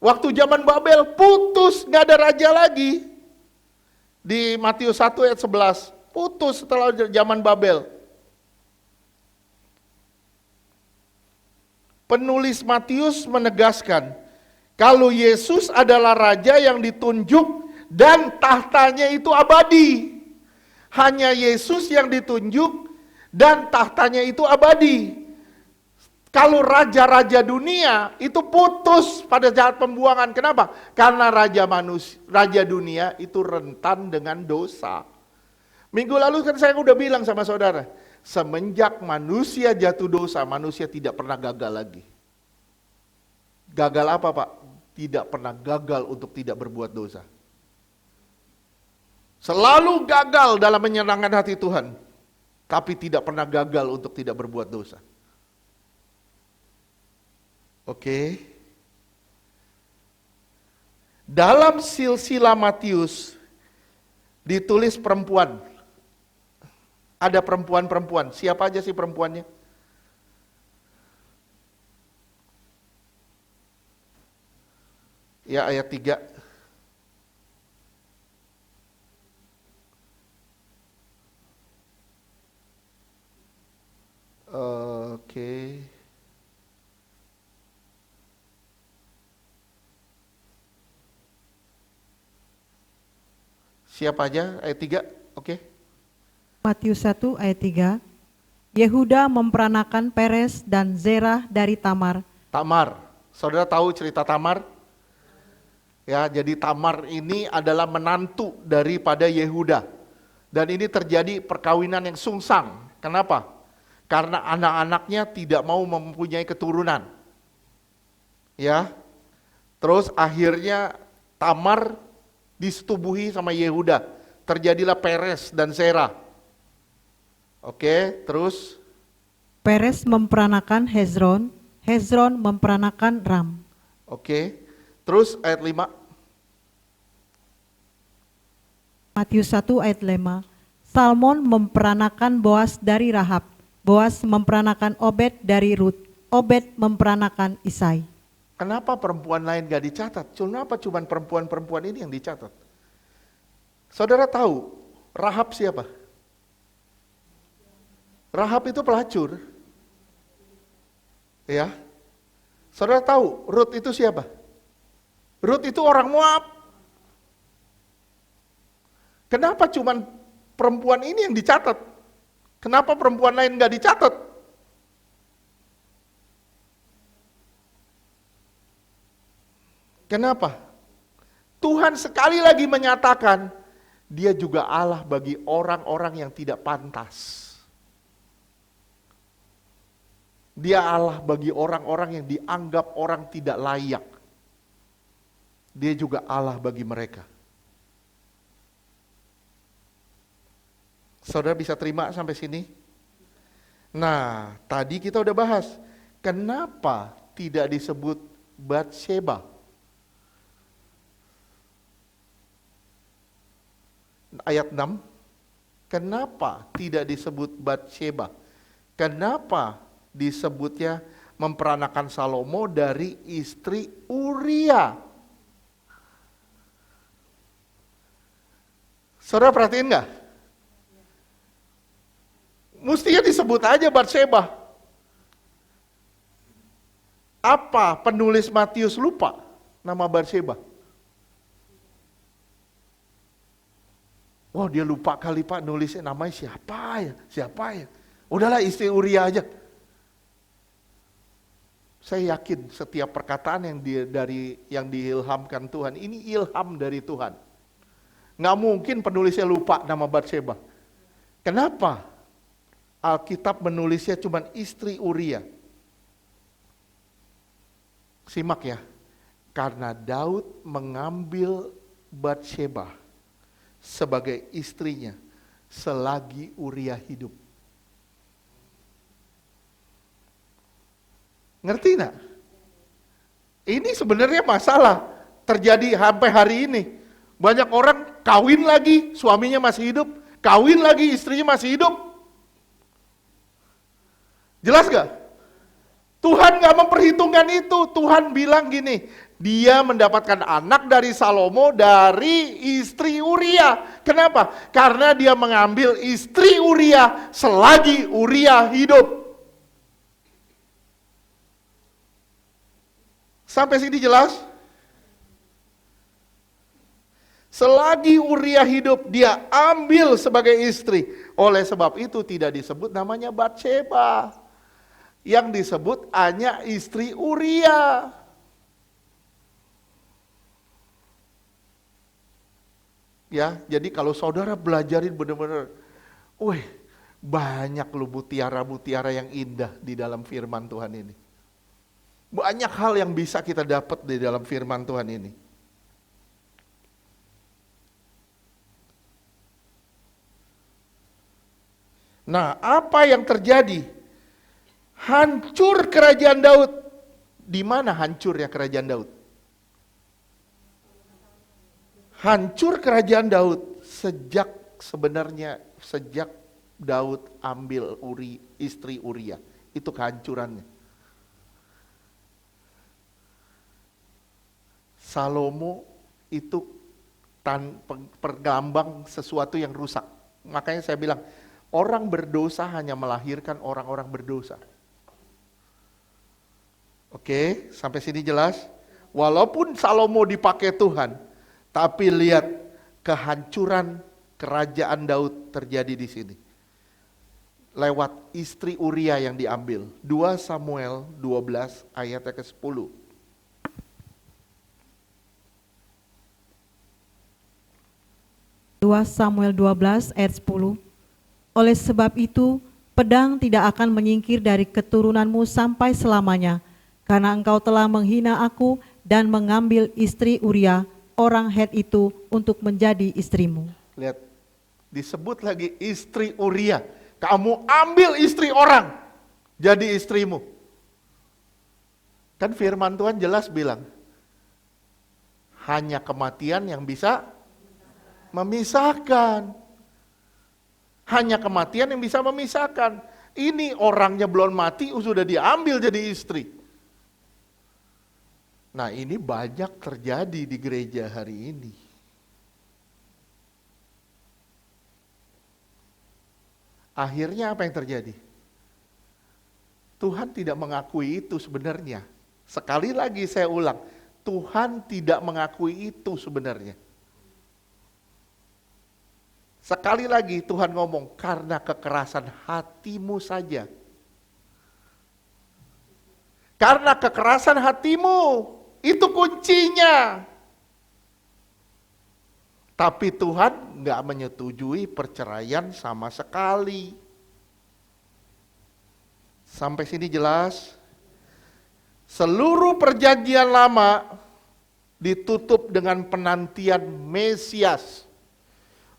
Waktu zaman Babel putus, gak ada raja lagi. Di Matius 1 ayat 11, putus setelah zaman Babel. Penulis Matius menegaskan, kalau Yesus adalah raja yang ditunjuk dan tahtanya itu abadi. Hanya Yesus yang ditunjuk dan tahtanya itu abadi. Kalau raja-raja dunia itu putus pada saat pembuangan. Kenapa? Karena raja dunia itu rentan dengan dosa. Minggu lalu kan saya udah bilang sama saudara, semenjak manusia jatuh dosa, manusia tidak pernah gagal lagi. Gagal apa Pak? Tidak pernah gagal untuk tidak berbuat dosa. Selalu gagal dalam menyenangkan hati Tuhan, tapi tidak pernah gagal untuk tidak berbuat dosa. Oke. Dalam silsilah Matius ditulis perempuan. Ada perempuan-perempuan. Siapa aja sih perempuannya? Ya, ayat 3. Oke. Siapa aja? Ayat 3. Oke. Matius 1 ayat 3. Yehuda memperanakan Peres dan Zerah dari Tamar. Tamar. Saudara tahu cerita Tamar? Ya, jadi Tamar ini adalah menantu daripada Yehuda. Dan ini terjadi perkawinan yang sungsang. Kenapa? Karena anak-anaknya tidak mau mempunyai keturunan. Ya. Terus akhirnya Tamar disetubuhi sama Yehuda. Terjadilah Peres dan Zerah. Oke, terus Peres memperanakan Hezron, Hezron memperanakan Ram. oke. Terus ayat 5. Matius 1 ayat 5. Salmon memperanakan Boas dari Rahab, Boas memperanakan Obed dari Rut, Obed memperanakan Isai. Kenapa perempuan lain gak dicatat? Kenapa cuma perempuan-perempuan ini yang dicatat? Saudara tahu Rahab siapa? Rahab itu pelacur. Ya. Saudara tahu Rut itu siapa? Rut itu orang Moab. Kenapa cuma perempuan ini yang dicatat? Kenapa perempuan lain gak dicatat? Kenapa? Tuhan sekali lagi menyatakan, dia juga Allah bagi orang-orang yang tidak pantas. Dia Allah bagi orang-orang yang dianggap orang tidak layak. Dia juga Allah bagi mereka. Saudara bisa terima sampai sini? Nah, tadi kita udah bahas, kenapa tidak disebut Batsheba? Ayat 6, kenapa tidak disebut Batsheba? Kenapa disebutnya memperanakan Salomo dari istri Uria? Saudara perhatiin nggak? Mestinya disebut aja Batsheba. Apa penulis Matius lupa nama Batsheba? Wah, dia lupa kali Pak nulisnya namanya siapa ya? Siapa ya? Udahlah istri Uria aja. Saya yakin setiap perkataan yang diilhamkan Tuhan, ini ilham dari Tuhan. Nggak mungkin penulisnya lupa nama Batsheba. Kenapa? Alkitab menulisnya cuma istri Uria. Simak ya. Karena Daud mengambil Batsheba sebagai istrinya selagi Uria hidup. Ngerti enggak? Ini sebenarnya masalah terjadi sampai hari ini. Banyak orang kawin lagi, suaminya masih hidup, kawin lagi, istrinya masih hidup. Jelas gak? Tuhan gak memperhitungkan itu. Tuhan bilang gini, dia mendapatkan anak dari Salomo dari istri Uria. Kenapa? Karena dia mengambil istri Uria selagi Uria hidup. Sampai sini jelas? Selagi Uria hidup, dia ambil sebagai istri. Oleh sebab itu tidak disebut namanya Batsheba. Yang disebut hanya istri Uria. Ya, jadi kalau saudara belajarin benar-benar, banyak loh mutiara-mutiara yang indah di dalam firman Tuhan ini. Banyak hal yang bisa kita dapat di dalam firman Tuhan ini. Nah, apa yang terjadi? Hancur kerajaan Daud. Di mana hancurnya kerajaan Daud? Hancur kerajaan Daud sejak Daud ambil istri Uria. Itu kehancurannya. Salomo itu pergambang sesuatu yang rusak. Makanya saya bilang, orang berdosa hanya melahirkan orang-orang berdosa. Oke, sampai sini jelas? Walaupun Salomo dipakai Tuhan, tapi lihat kehancuran kerajaan Daud terjadi di sini. Lewat istri Uria yang diambil. 2 Samuel 12 ayatnya ke-10. Samuel 12 ayat 10. Oleh sebab itu, pedang tidak akan menyingkir dari keturunanmu sampai selamanya, karena engkau telah menghina aku dan mengambil istri Uria, orang Het itu, untuk menjadi istrimu. Lihat, disebut lagi istri Uria. Kamu ambil istri orang, jadi istrimu. Kan firman Tuhan jelas bilang, hanya kematian yang bisa memisahkan. Hanya kematian yang bisa memisahkan. Ini orangnya belum mati, sudah diambil jadi istri. Nah, ini banyak terjadi di gereja hari ini. Akhirnya apa yang terjadi? Tuhan tidak mengakui itu sebenarnya. Sekali lagi saya ulang, Tuhan tidak mengakui itu sebenarnya. Sekali lagi Tuhan ngomong, karena kekerasan hatimu saja. Karena kekerasan hatimu, itu kuncinya. Tapi Tuhan nggak menyetujui perceraian sama sekali. Sampai sini jelas? Seluruh perjanjian lama ditutup dengan penantian Mesias.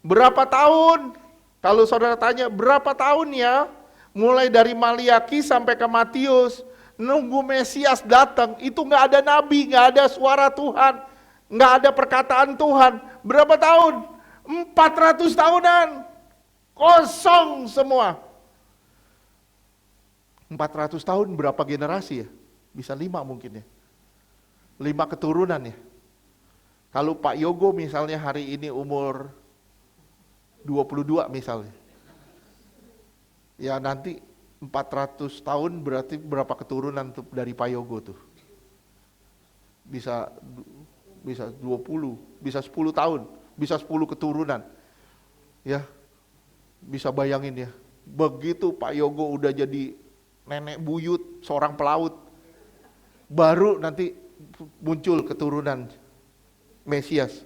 Berapa tahun? Kalau saudara tanya berapa tahun ya? Mulai dari Maliaki sampai ke Matius, nunggu Mesias datang, itu nggak ada nabi, nggak ada suara Tuhan, nggak ada perkataan Tuhan. Berapa tahun? 400 tahunan. Kosong semua. 400 tahun berapa generasi ya? Bisa 5 mungkin ya. 5 keturunan ya. Kalau Pak Yogo misalnya hari ini umur 22 misalnya. Ya nanti 400 tahun berarti berapa keturunan tuh dari Pak Yogo tuh? Bisa 20, bisa 10 tahun, bisa 10 keturunan. Ya, bisa bayangin ya. Begitu Pak Yogo udah jadi nenek buyut, seorang pelaut, baru nanti muncul keturunan Mesias.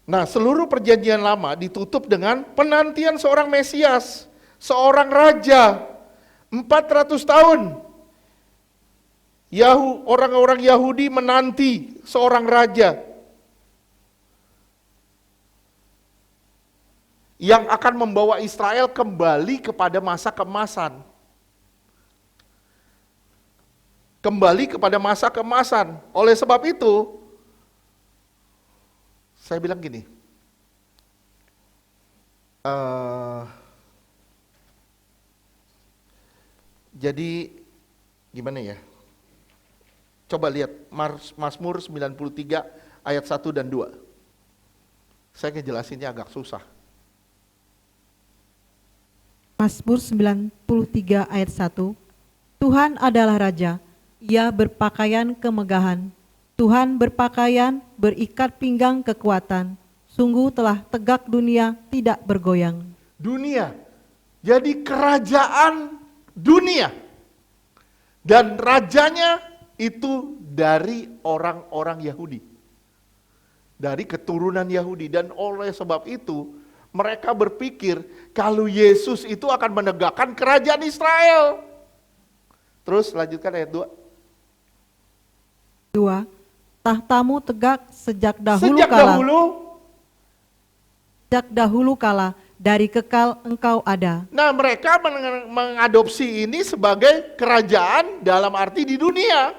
Nah, seluruh perjanjian lama ditutup dengan penantian seorang Mesias, seorang raja, 400 tahun. Orang-orang Yahudi menanti seorang raja yang akan membawa Israel kembali kepada masa keemasan. Kembali kepada masa keemasan. Oleh sebab itu, saya bilang gini, jadi gimana ya? Coba lihat Mazmur 93 ayat 1 dan 2. Saya ngejelasinnya agak susah. Mazmur 93 ayat 1. Tuhan adalah Raja, Ia berpakaian kemegahan. Tuhan berpakaian, berikat pinggang kekuatan. Sungguh telah tegak dunia, tidak bergoyang. Dunia, jadi kerajaan dunia. Dan rajanya itu dari orang-orang Yahudi. Dari keturunan Yahudi. Dan oleh sebab itu, mereka berpikir kalau Yesus itu akan menegakkan kerajaan Israel. Terus lanjutkan ayat 2. 2. Tahtamu tegak sejak dahulu Sejak kala. Sejak dahulu kala, dari kekal engkau ada. Nah, mereka mengadopsi ini sebagai kerajaan dalam arti di dunia.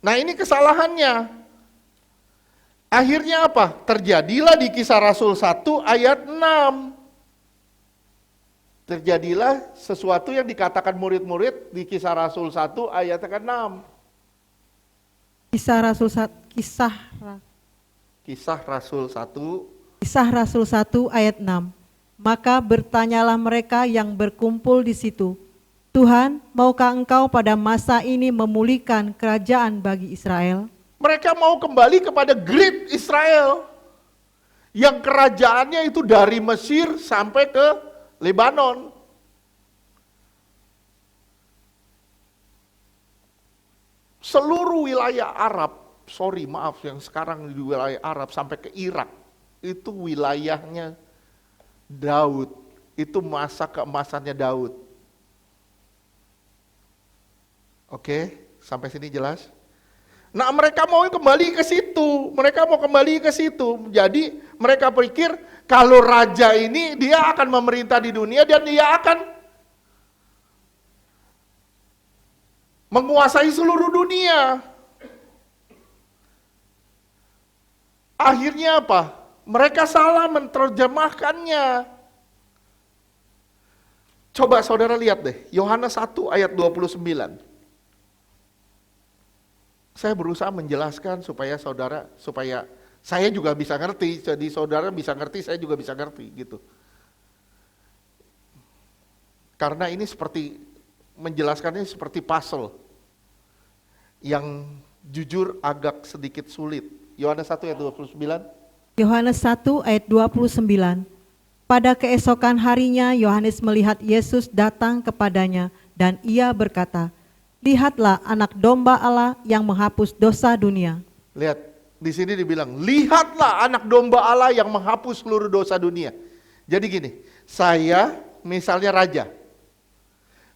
Nah, ini kesalahannya. Akhirnya apa? Terjadilah di Kisah Rasul 1 ayat 6. Terjadilah sesuatu yang dikatakan murid-murid di Kisah Rasul 1 ayat ke-6. Kisah Rasul Kisah Rasul 1. Kisah Rasul 1 ayat 6. Maka bertanyalah mereka yang berkumpul di situ, Tuhan, maukah engkau pada masa ini memulihkan kerajaan bagi Israel? Mereka mau kembali kepada Great Israel yang kerajaannya itu dari Mesir sampai ke Lebanon. Seluruh wilayah Arab, yang sekarang di wilayah Arab sampai ke Irak, itu wilayahnya Daud. Itu masa keemasannya Daud. Oke, sampai sini jelas? Nah, mereka mau kembali ke situ. Jadi mereka pikir kalau raja ini dia akan memerintah di dunia dan dia akan menguasai seluruh dunia. Akhirnya apa? Mereka salah menerjemahkannya. Coba saudara lihat deh, Yohanes 1 ayat 29. Saya berusaha menjelaskan supaya saya juga bisa ngerti, jadi saudara bisa ngerti, saya juga bisa ngerti gitu. Karena ini menjelaskannya seperti puzzle yang jujur agak sedikit sulit. Yohanes 1 ayat 29. Yohanes 1 ayat 29. Pada keesokan harinya Yohanes melihat Yesus datang kepadanya dan ia berkata, lihatlah anak domba Allah yang menghapus dosa dunia. Lihat, di sini dibilang, lihatlah anak domba Allah yang menghapus seluruh dosa dunia. Jadi gini, saya misalnya raja,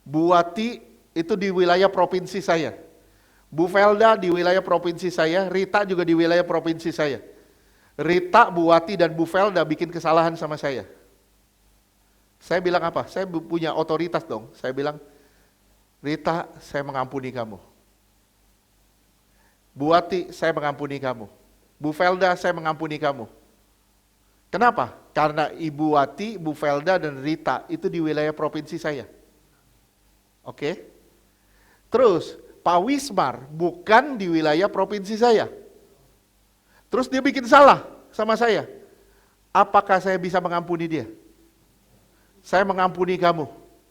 Bu Wati itu di wilayah provinsi saya, Bu Felda di wilayah provinsi saya, Rita juga di wilayah provinsi saya. Rita, Bu Wati, dan Bu Felda bikin kesalahan sama saya. Saya bilang apa? Saya punya otoritas dong. Saya bilang, Rita, saya mengampuni kamu. Bu Wati, saya mengampuni kamu. Bu Felda, saya mengampuni kamu. Kenapa? Karena Ibu Wati, Bu Felda, dan Rita itu di wilayah provinsi saya. Oke? Terus, Pak Wismar bukan di wilayah provinsi saya. Terus dia bikin salah sama saya. Apakah saya bisa mengampuni dia? Saya mengampuni kamu.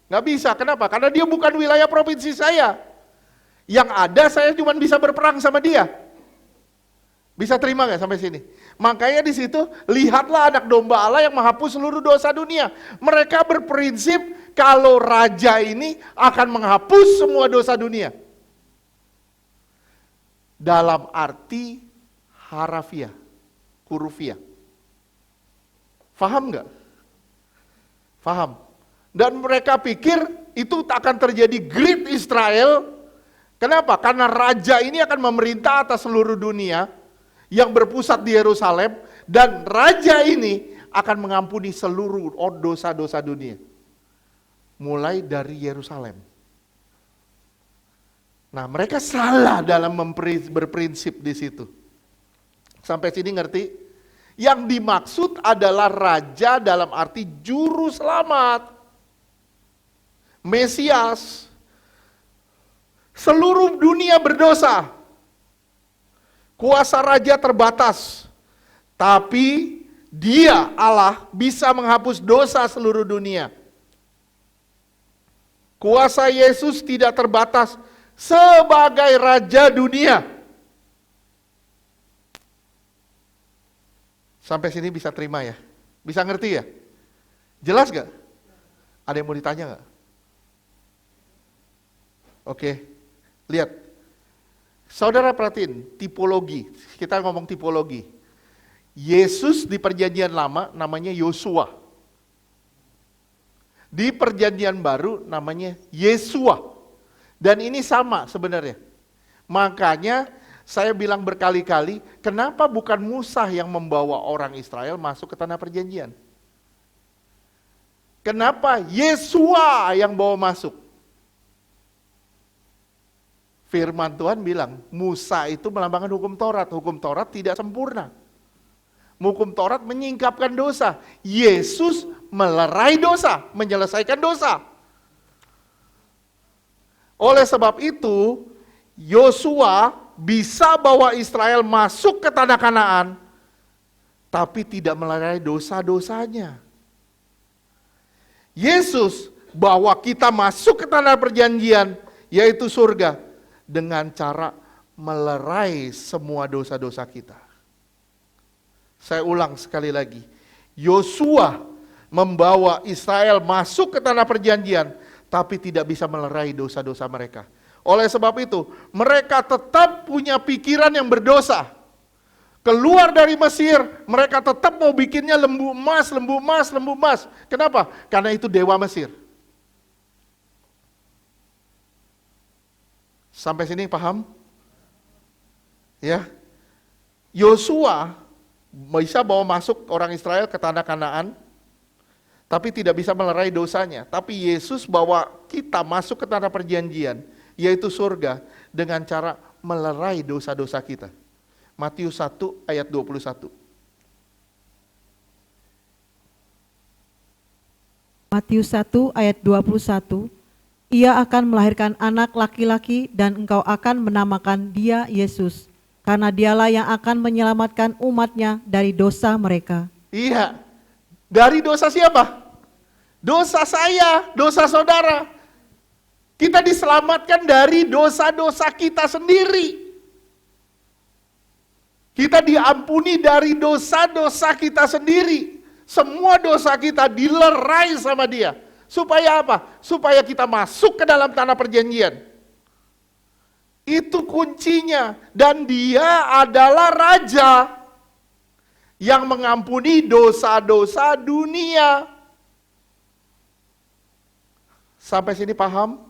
Nggak bisa, kenapa? Karena dia bukan wilayah provinsi saya. Yang ada saya cuma bisa berperang sama dia. Bisa terima nggak sampai sini? Makanya di situ, lihatlah anak domba Allah yang menghapus seluruh dosa dunia. Mereka berprinsip kalau raja ini akan menghapus semua dosa dunia. Dalam arti harafiah, hurufiah. Faham nggak? Faham. Dan mereka pikir itu akan terjadi Great Israel. Kenapa? Karena raja ini akan memerintah atas seluruh dunia yang berpusat di Yerusalem, dan raja ini akan mengampuni seluruh dosa-dosa dunia. Mulai dari Yerusalem. Nah, mereka salah dalam berprinsip di situ. Sampai sini ngerti? Yang dimaksud adalah raja dalam arti juru selamat. Mesias. Seluruh dunia berdosa. Kuasa raja terbatas. Tapi dia Allah bisa menghapus dosa seluruh dunia. Kuasa Yesus tidak terbatas sebagai raja dunia. Sampai sini bisa terima ya? Bisa ngerti ya? Jelas gak? Ada yang mau ditanya gak? Oke, lihat. Saudara perhatiin, tipologi. Kita ngomong tipologi. Yesus di perjanjian lama namanya Yosua. Di perjanjian baru namanya Yesua. Dan ini sama sebenarnya. Makanya saya bilang berkali-kali, kenapa bukan Musa yang membawa orang Israel masuk ke tanah perjanjian? Kenapa Yesua yang bawa masuk? Firman Tuhan bilang, Musa itu melambangkan hukum Taurat tidak sempurna. Hukum Taurat menyingkapkan dosa. Yesus melerai dosa, menyelesaikan dosa. Oleh sebab itu, Yosua bisa bawa Israel masuk ke tanah Kanaan, tapi tidak melerai dosa-dosanya. Yesus bawa kita masuk ke tanah perjanjian, yaitu surga, dengan cara melerai semua dosa-dosa kita. Saya ulang sekali lagi, Yosua membawa Israel masuk ke tanah perjanjian, tapi tidak bisa melerai dosa-dosa mereka. Oleh sebab itu, mereka tetap punya pikiran yang berdosa. Keluar dari Mesir, mereka tetap mau bikinnya lembu emas, lembu emas, lembu emas. Kenapa? Karena itu dewa Mesir. Sampai sini paham? Ya. Yosua bisa bawa masuk orang Israel ke tanah Kanaan, tapi tidak bisa melerai dosanya. Tapi Yesus bawa kita masuk ke tanah perjanjian, yaitu surga, dengan cara melerai dosa-dosa kita. Matius 1 ayat 21. Matius 1 ayat 21, ia akan melahirkan anak laki-laki dan engkau akan menamakan dia Yesus, karena dialah yang akan menyelamatkan umatnya dari dosa mereka. Iya, dari dosa siapa? Dosa saya, dosa saudara. Kita diselamatkan dari dosa-dosa kita sendiri. Kita diampuni dari dosa-dosa kita sendiri. Semua dosa kita dilerai sama dia. Supaya apa? Supaya kita masuk ke dalam tanah perjanjian. Itu kuncinya. Dan dia adalah raja yang mengampuni dosa-dosa dunia. Sampai sini paham?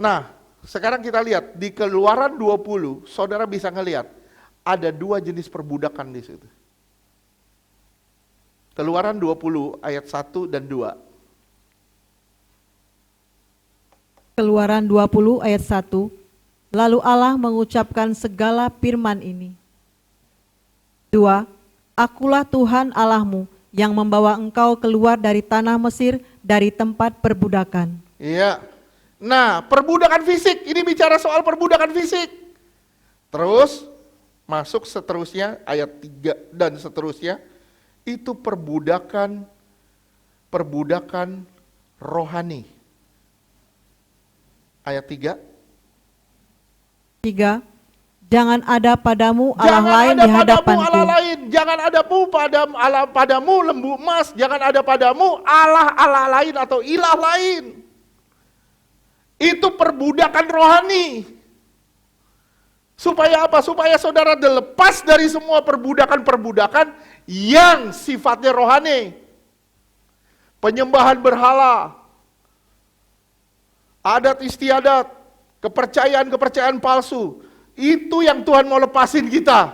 Nah, sekarang kita lihat di Keluaran 20, saudara bisa ngelihat ada dua jenis perbudakan di situ. Keluaran 20 ayat 1 dan 2. Keluaran 20 ayat 1, lalu Allah mengucapkan segala firman ini. 2. Akulah Tuhan Allahmu yang membawa engkau keluar dari tanah Mesir, dari tempat perbudakan. Iya. Nah, perbudakan fisik, ini bicara soal perbudakan fisik. Terus, masuk seterusnya, ayat 3 dan seterusnya, itu perbudakan rohani. Ayat 3. 3. Jangan ada padamu Allah lain di hadapanku. Jangan ada padamu lembu emas, jangan ada padamu Allah lain atau ilah lain. Itu perbudakan rohani. Supaya apa? Supaya saudara dilepas dari semua perbudakan-perbudakan yang sifatnya rohani. Penyembahan berhala, adat istiadat, kepercayaan-kepercayaan palsu. Itu yang Tuhan mau lepasin kita.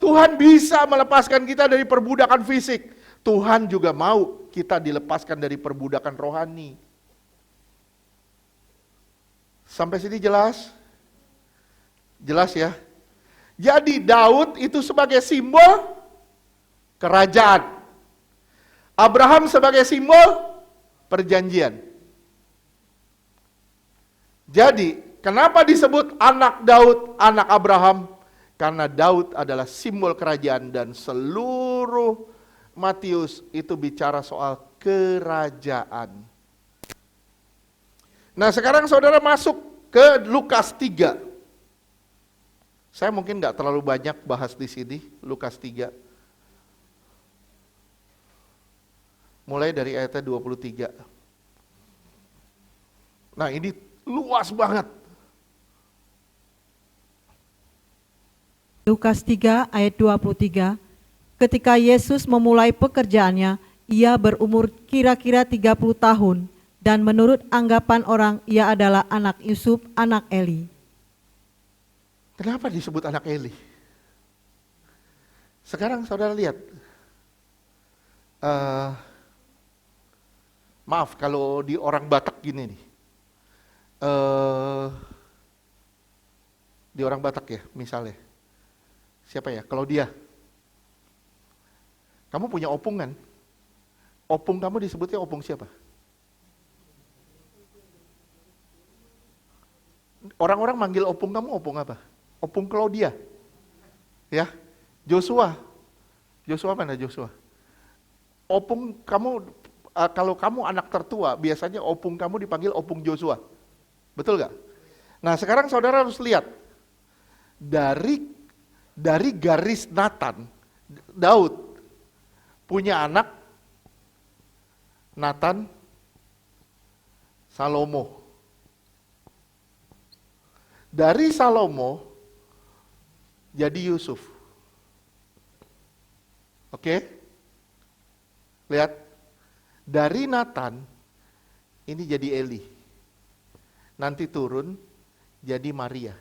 Tuhan bisa melepaskan kita dari perbudakan fisik. Tuhan juga mau kita dilepaskan dari perbudakan rohani. Sampai sini jelas? Jelas ya? Jadi Daud itu sebagai simbol kerajaan. Abraham sebagai simbol perjanjian. Jadi, kenapa disebut anak Daud, anak Abraham? Karena Daud adalah simbol kerajaan dan seluruh Matius itu bicara soal kerajaan. Nah, sekarang saudara masuk ke Lukas 3. Saya mungkin nggak terlalu banyak bahas di sini, Lukas 3. Mulai dari ayatnya 23. Nah, ini luas banget. Lukas 3 ayat 23, ketika Yesus memulai pekerjaannya, ia berumur kira-kira 30 tahun, dan menurut anggapan orang, ia adalah anak Yusuf, anak Eli. Kenapa disebut anak Eli? Sekarang saudara lihat. Maaf kalau di orang Batak gini nih. Di orang Batak ya misalnya. Siapa ya? Klaudia. Kamu punya opung kan? Opung kamu disebutnya opung siapa? Orang-orang manggil opung kamu opung apa? Opung Claudia. Ya. Joshua. Joshua mana Joshua? Opung kamu, kalau kamu anak tertua, biasanya opung kamu dipanggil opung Joshua. Betul gak? Nah sekarang saudara harus lihat. Dari garis Nathan, Daud punya anak Nathan, Salomo. Dari Salomo jadi Yusuf. Oke? Lihat. Dari Nathan ini jadi Eli. Nanti turun jadi Maria.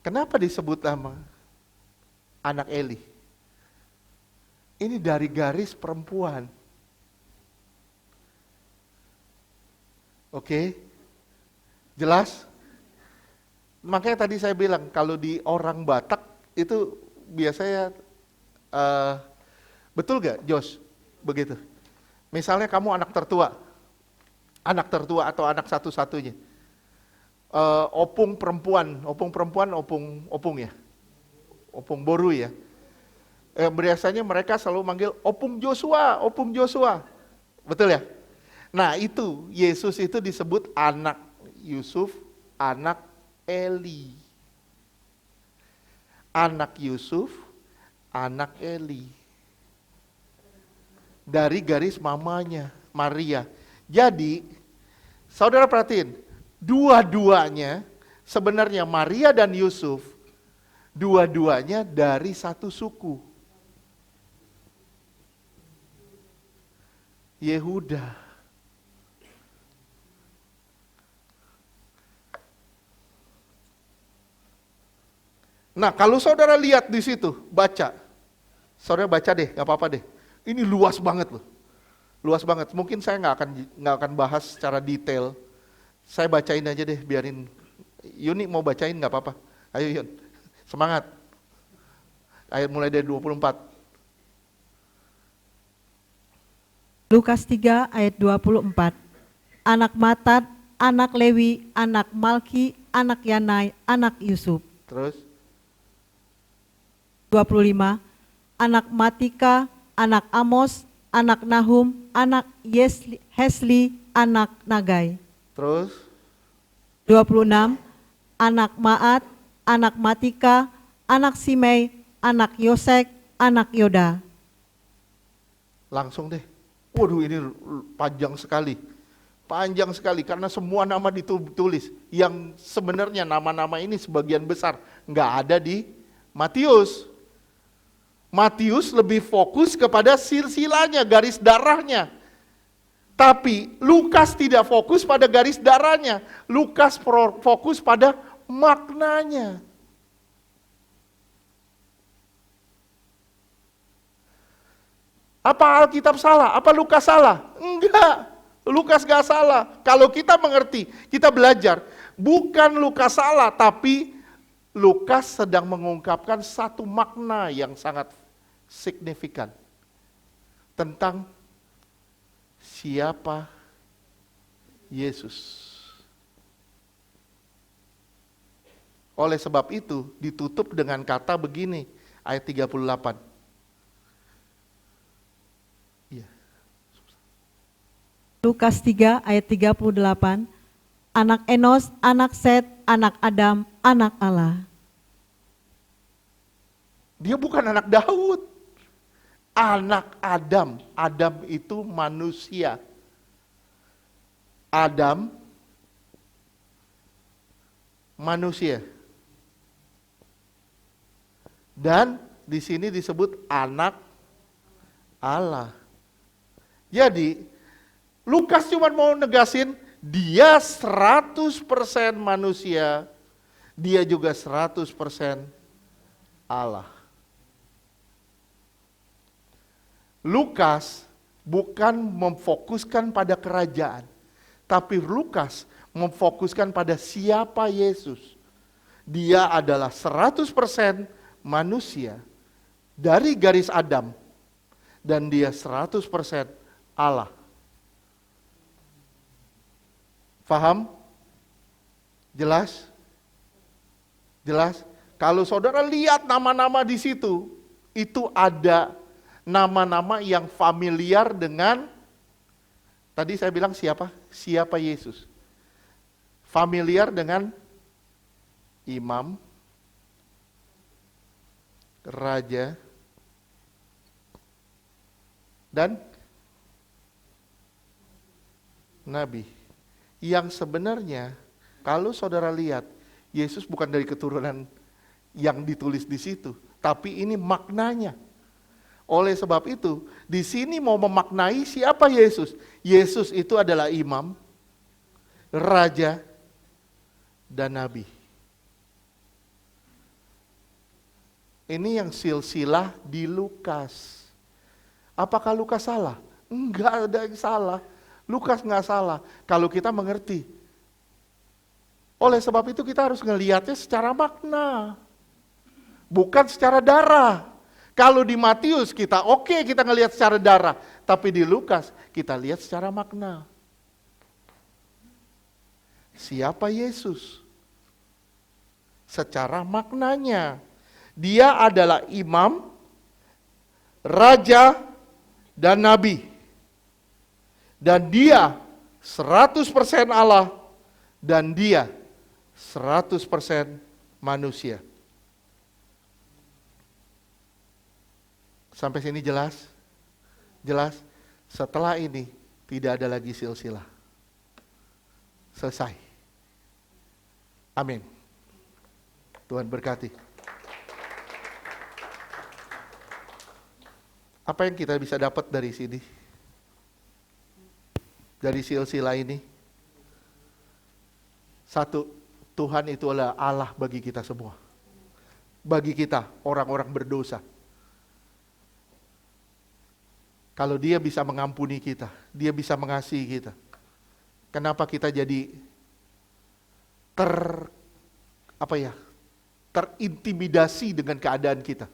Kenapa disebut nama anak Eli? Ini dari garis perempuan. Oke? Jelas? Makanya tadi saya bilang, kalau di orang Batak itu biasanya, betul gak Josh? Begitu. Misalnya kamu anak tertua atau anak satu-satunya. Opung perempuan, opung ya, opung boru ya. Biasanya mereka selalu manggil opung Joshua, betul ya? Nah itu, Yesus itu disebut anak Yusuf, anak Eli. Anak Yusuf, anak Eli. Dari garis mamanya, Maria. Jadi, saudara perhatiin, dua-duanya sebenarnya Maria dan Yusuf, dua-duanya dari satu suku. Yehuda. Nah, kalau saudara lihat di situ, baca. Saudara baca deh, gak apa-apa deh. Ini luas banget loh. Luas banget. Mungkin saya nggak akan bahas secara detail. Saya bacain aja deh, biarin. Yuni mau bacain nggak apa-apa. Ayo Yun, semangat. Ayat mulai dari 24. Lukas 3 ayat 24. Anak Matat, anak Lewi, anak Malki, anak Yanai, anak Yusuf. Terus 25. Anak Matika, anak Amos, anak Nahum, anak Hesli, anak Nagai. Terus 26. Anak Maat, anak Matika, anak Simei, anak Yosek, anak Yoda. langsung deh. Waduh ini panjang sekali. Panjang sekali karena semua nama ditulis. Yang sebenarnya nama-nama ini sebagian besar nggak ada di Matius. Matius lebih fokus kepada silsilahnya, garis darahnya. Tapi Lukas tidak fokus pada garis darahnya. Lukas fokus pada maknanya. Apa Alkitab salah? Apa Lukas salah? Enggak. Lukas gak salah. Kalau kita mengerti, kita belajar. Bukan Lukas salah, tapi Lukas sedang mengungkapkan satu makna yang sangat signifikan. Tentang siapa Yesus. Oleh sebab itu ditutup dengan kata begini, ayat 38. Iya. Lukas 3 ayat 38. Anak Enos, anak Set, anak Adam, anak Allah. Dia bukan anak Daud. Anak Adam. Adam itu manusia. Adam manusia. Dan di sini disebut anak Allah. Jadi Lukas cuma mau negasin dia 100% manusia, dia juga 100% Allah. Lukas bukan memfokuskan pada kerajaan, tapi Lukas memfokuskan pada siapa Yesus. Dia adalah 100% manusia dari garis Adam, dan dia 100% Allah. Faham? Jelas? Jelas? Kalau saudara lihat nama-nama di situ, itu ada nama-nama yang familiar dengan, tadi saya bilang siapa? Siapa Yesus? Familiar dengan imam, raja, dan nabi. Yang sebenarnya kalau saudara lihat, Yesus bukan dari keturunan yang ditulis di situ, tapi ini maknanya. Oleh sebab itu, di sini mau memaknai siapa Yesus. Yesus itu adalah imam, raja, dan nabi. Ini yang silsilah di Lukas. Apakah Lukas salah? Enggak ada yang salah. Lukas enggak salah kalau kita mengerti. Oleh sebab itu kita harus ngelihatnya secara makna, bukan secara darah. Kalau di Matius kita kita ngelihat secara darah, tapi di Lukas kita lihat secara makna. Siapa Yesus? Secara maknanya, dia adalah imam, raja, dan nabi. Dan dia 100% Allah, dan dia 100% manusia. Sampai sini jelas? Jelas? Setelah ini tidak ada lagi silsilah. Selesai. Amin. Tuhan berkati. Apa yang kita bisa dapat dari sini? Dari silsilah ini? Satu, Tuhan itu adalah Allah bagi kita semua. Bagi kita, orang-orang berdosa. Kalau dia bisa mengampuni kita, dia bisa mengasihi kita. Kenapa kita jadi terintimidasi dengan keadaan kita?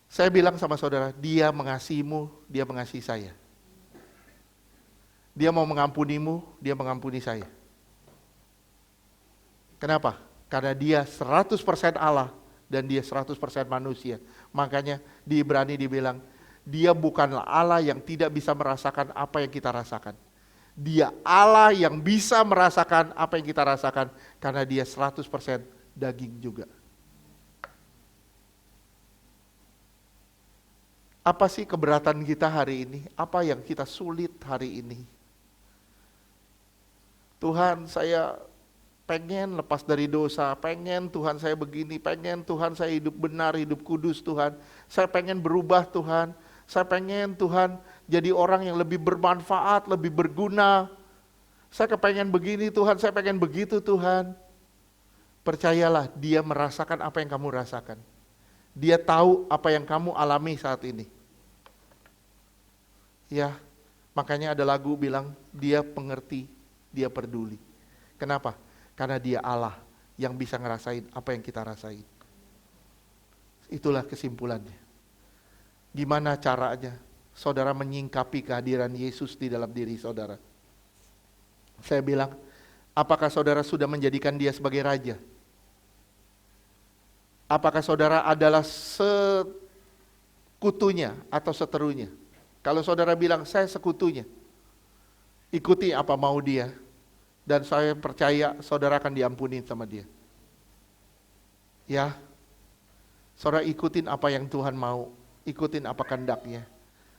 Saya bilang sama saudara, dia mengasihimu, dia mengasihi saya. Dia mau mengampunimu, dia mengampuni saya. Kenapa? Karena dia 100% Allah dan dia 100% manusia. Makanya di Ibrani dibilang, dia bukanlah Allah yang tidak bisa merasakan apa yang kita rasakan. Dia Allah yang bisa merasakan apa yang kita rasakan karena dia 100% daging juga. Apa sih keberatan kita hari ini? Apa yang kita sulit hari ini? Tuhan, saya pengen lepas dari dosa, pengen Tuhan saya begini, pengen Tuhan saya hidup benar, hidup kudus Tuhan. Saya pengen berubah Tuhan, saya pengen Tuhan jadi orang yang lebih bermanfaat, lebih berguna. Saya kepengen begini Tuhan, saya pengen begitu Tuhan. Percayalah, dia merasakan apa yang kamu rasakan. Dia tahu apa yang kamu alami saat ini. Ya, makanya ada lagu bilang, dia pengerti, dia peduli. Kenapa? Karena dia Allah yang bisa ngerasain apa yang kita rasain. Itulah kesimpulannya. Gimana caranya saudara menyingkapi kehadiran Yesus di dalam diri saudara? Saya bilang, apakah saudara sudah menjadikan dia sebagai raja? Apakah saudara adalah sekutunya atau seterunya? Kalau saudara bilang, saya sekutunya, ikuti apa mau dia, dan saya percaya saudara akan diampuni sama dia. Ya, saudara ikutin apa yang Tuhan mau, ikutin apa kehendaknya.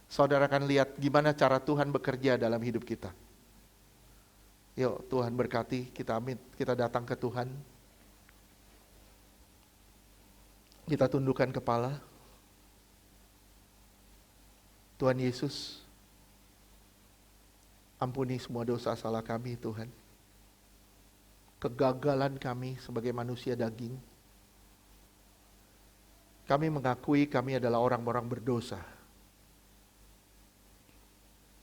Saudara akan lihat gimana cara Tuhan bekerja dalam hidup kita. Yuk, Tuhan berkati, kita amin, kita datang ke Tuhan. Kita tundukkan kepala. Tuhan Yesus, ampuni semua dosa salah kami Tuhan. Kegagalan kami sebagai manusia daging. Kami mengakui kami adalah orang-orang berdosa.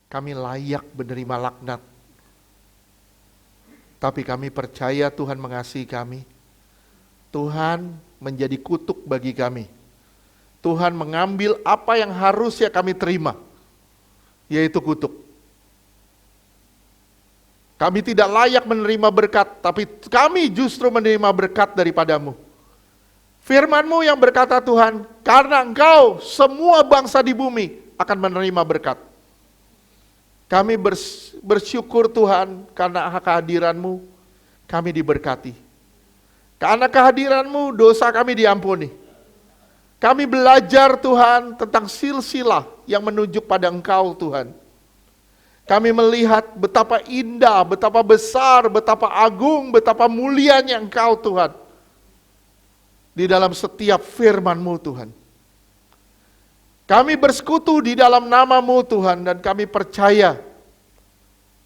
Kami layak menerima laknat. Tapi kami percaya Tuhan mengasihi kami. Tuhan menjadi kutuk bagi kami. Tuhan mengambil apa yang harusnya kami terima, yaitu kutuk. Kami tidak layak menerima berkat, tapi kami justru menerima berkat daripadamu. Firman-Mu yang berkata Tuhan, karena Engkau semua bangsa di bumi akan menerima berkat. Kami bersyukur Tuhan karena kehadiran-Mu kami diberkati. Karena kehadiran-Mu dosa kami diampuni. Kami belajar Tuhan tentang silsilah yang menunjuk pada Engkau Tuhan. Kami melihat betapa indah, betapa besar, betapa agung, betapa mulianya Engkau Tuhan. Di dalam setiap firman-Mu Tuhan. Kami bersekutu di dalam nama-Mu Tuhan dan kami percaya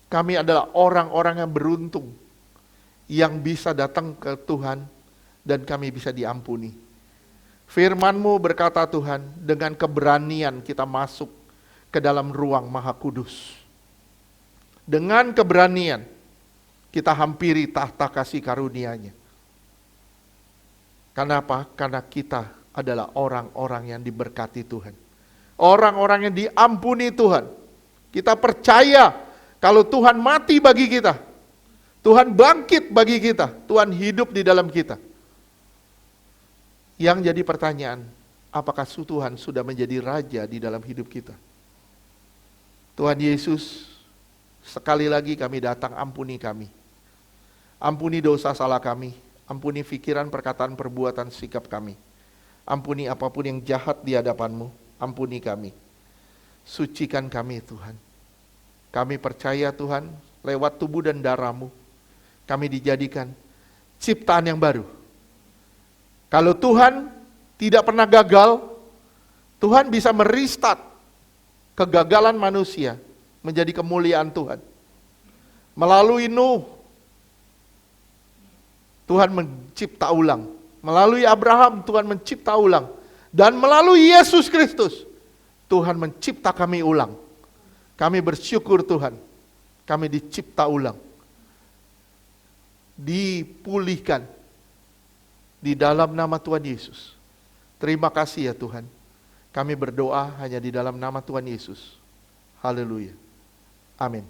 kami adalah orang-orang yang beruntung yang bisa datang ke Tuhan dan kami bisa diampuni. Firman-Mu berkata Tuhan, dengan keberanian kita masuk ke dalam ruang Maha Kudus. Dengan keberanian kita hampiri tahta kasih karunia-Nya. Kenapa? Karena kita adalah orang-orang yang diberkati Tuhan. Orang-orang yang diampuni Tuhan. Kita percaya kalau Tuhan mati bagi kita. Tuhan bangkit bagi kita. Tuhan hidup di dalam kita. Yang jadi pertanyaan, apakah Tuhan sudah menjadi raja di dalam hidup kita? Tuhan Yesus, sekali lagi kami datang, ampuni kami. Ampuni dosa salah kami. Ampuni pikiran, perkataan, perbuatan, sikap kami. Ampuni apapun yang jahat di hadapan-Mu. Ampuni kami. Sucikan kami Tuhan. Kami percaya Tuhan, lewat tubuh dan darah-Mu, kami dijadikan ciptaan yang baru. Kalau Tuhan tidak pernah gagal, Tuhan bisa merestart kegagalan manusia menjadi kemuliaan Tuhan. Melalui Nuh, Tuhan mencipta ulang. Melalui Abraham, Tuhan mencipta ulang. Dan melalui Yesus Kristus, Tuhan mencipta kami ulang. Kami bersyukur Tuhan, kami dicipta ulang. Dipulihkan di dalam nama Tuhan Yesus. Terima kasih ya Tuhan. Kami berdoa hanya di dalam nama Tuhan Yesus. Haleluya. Amin.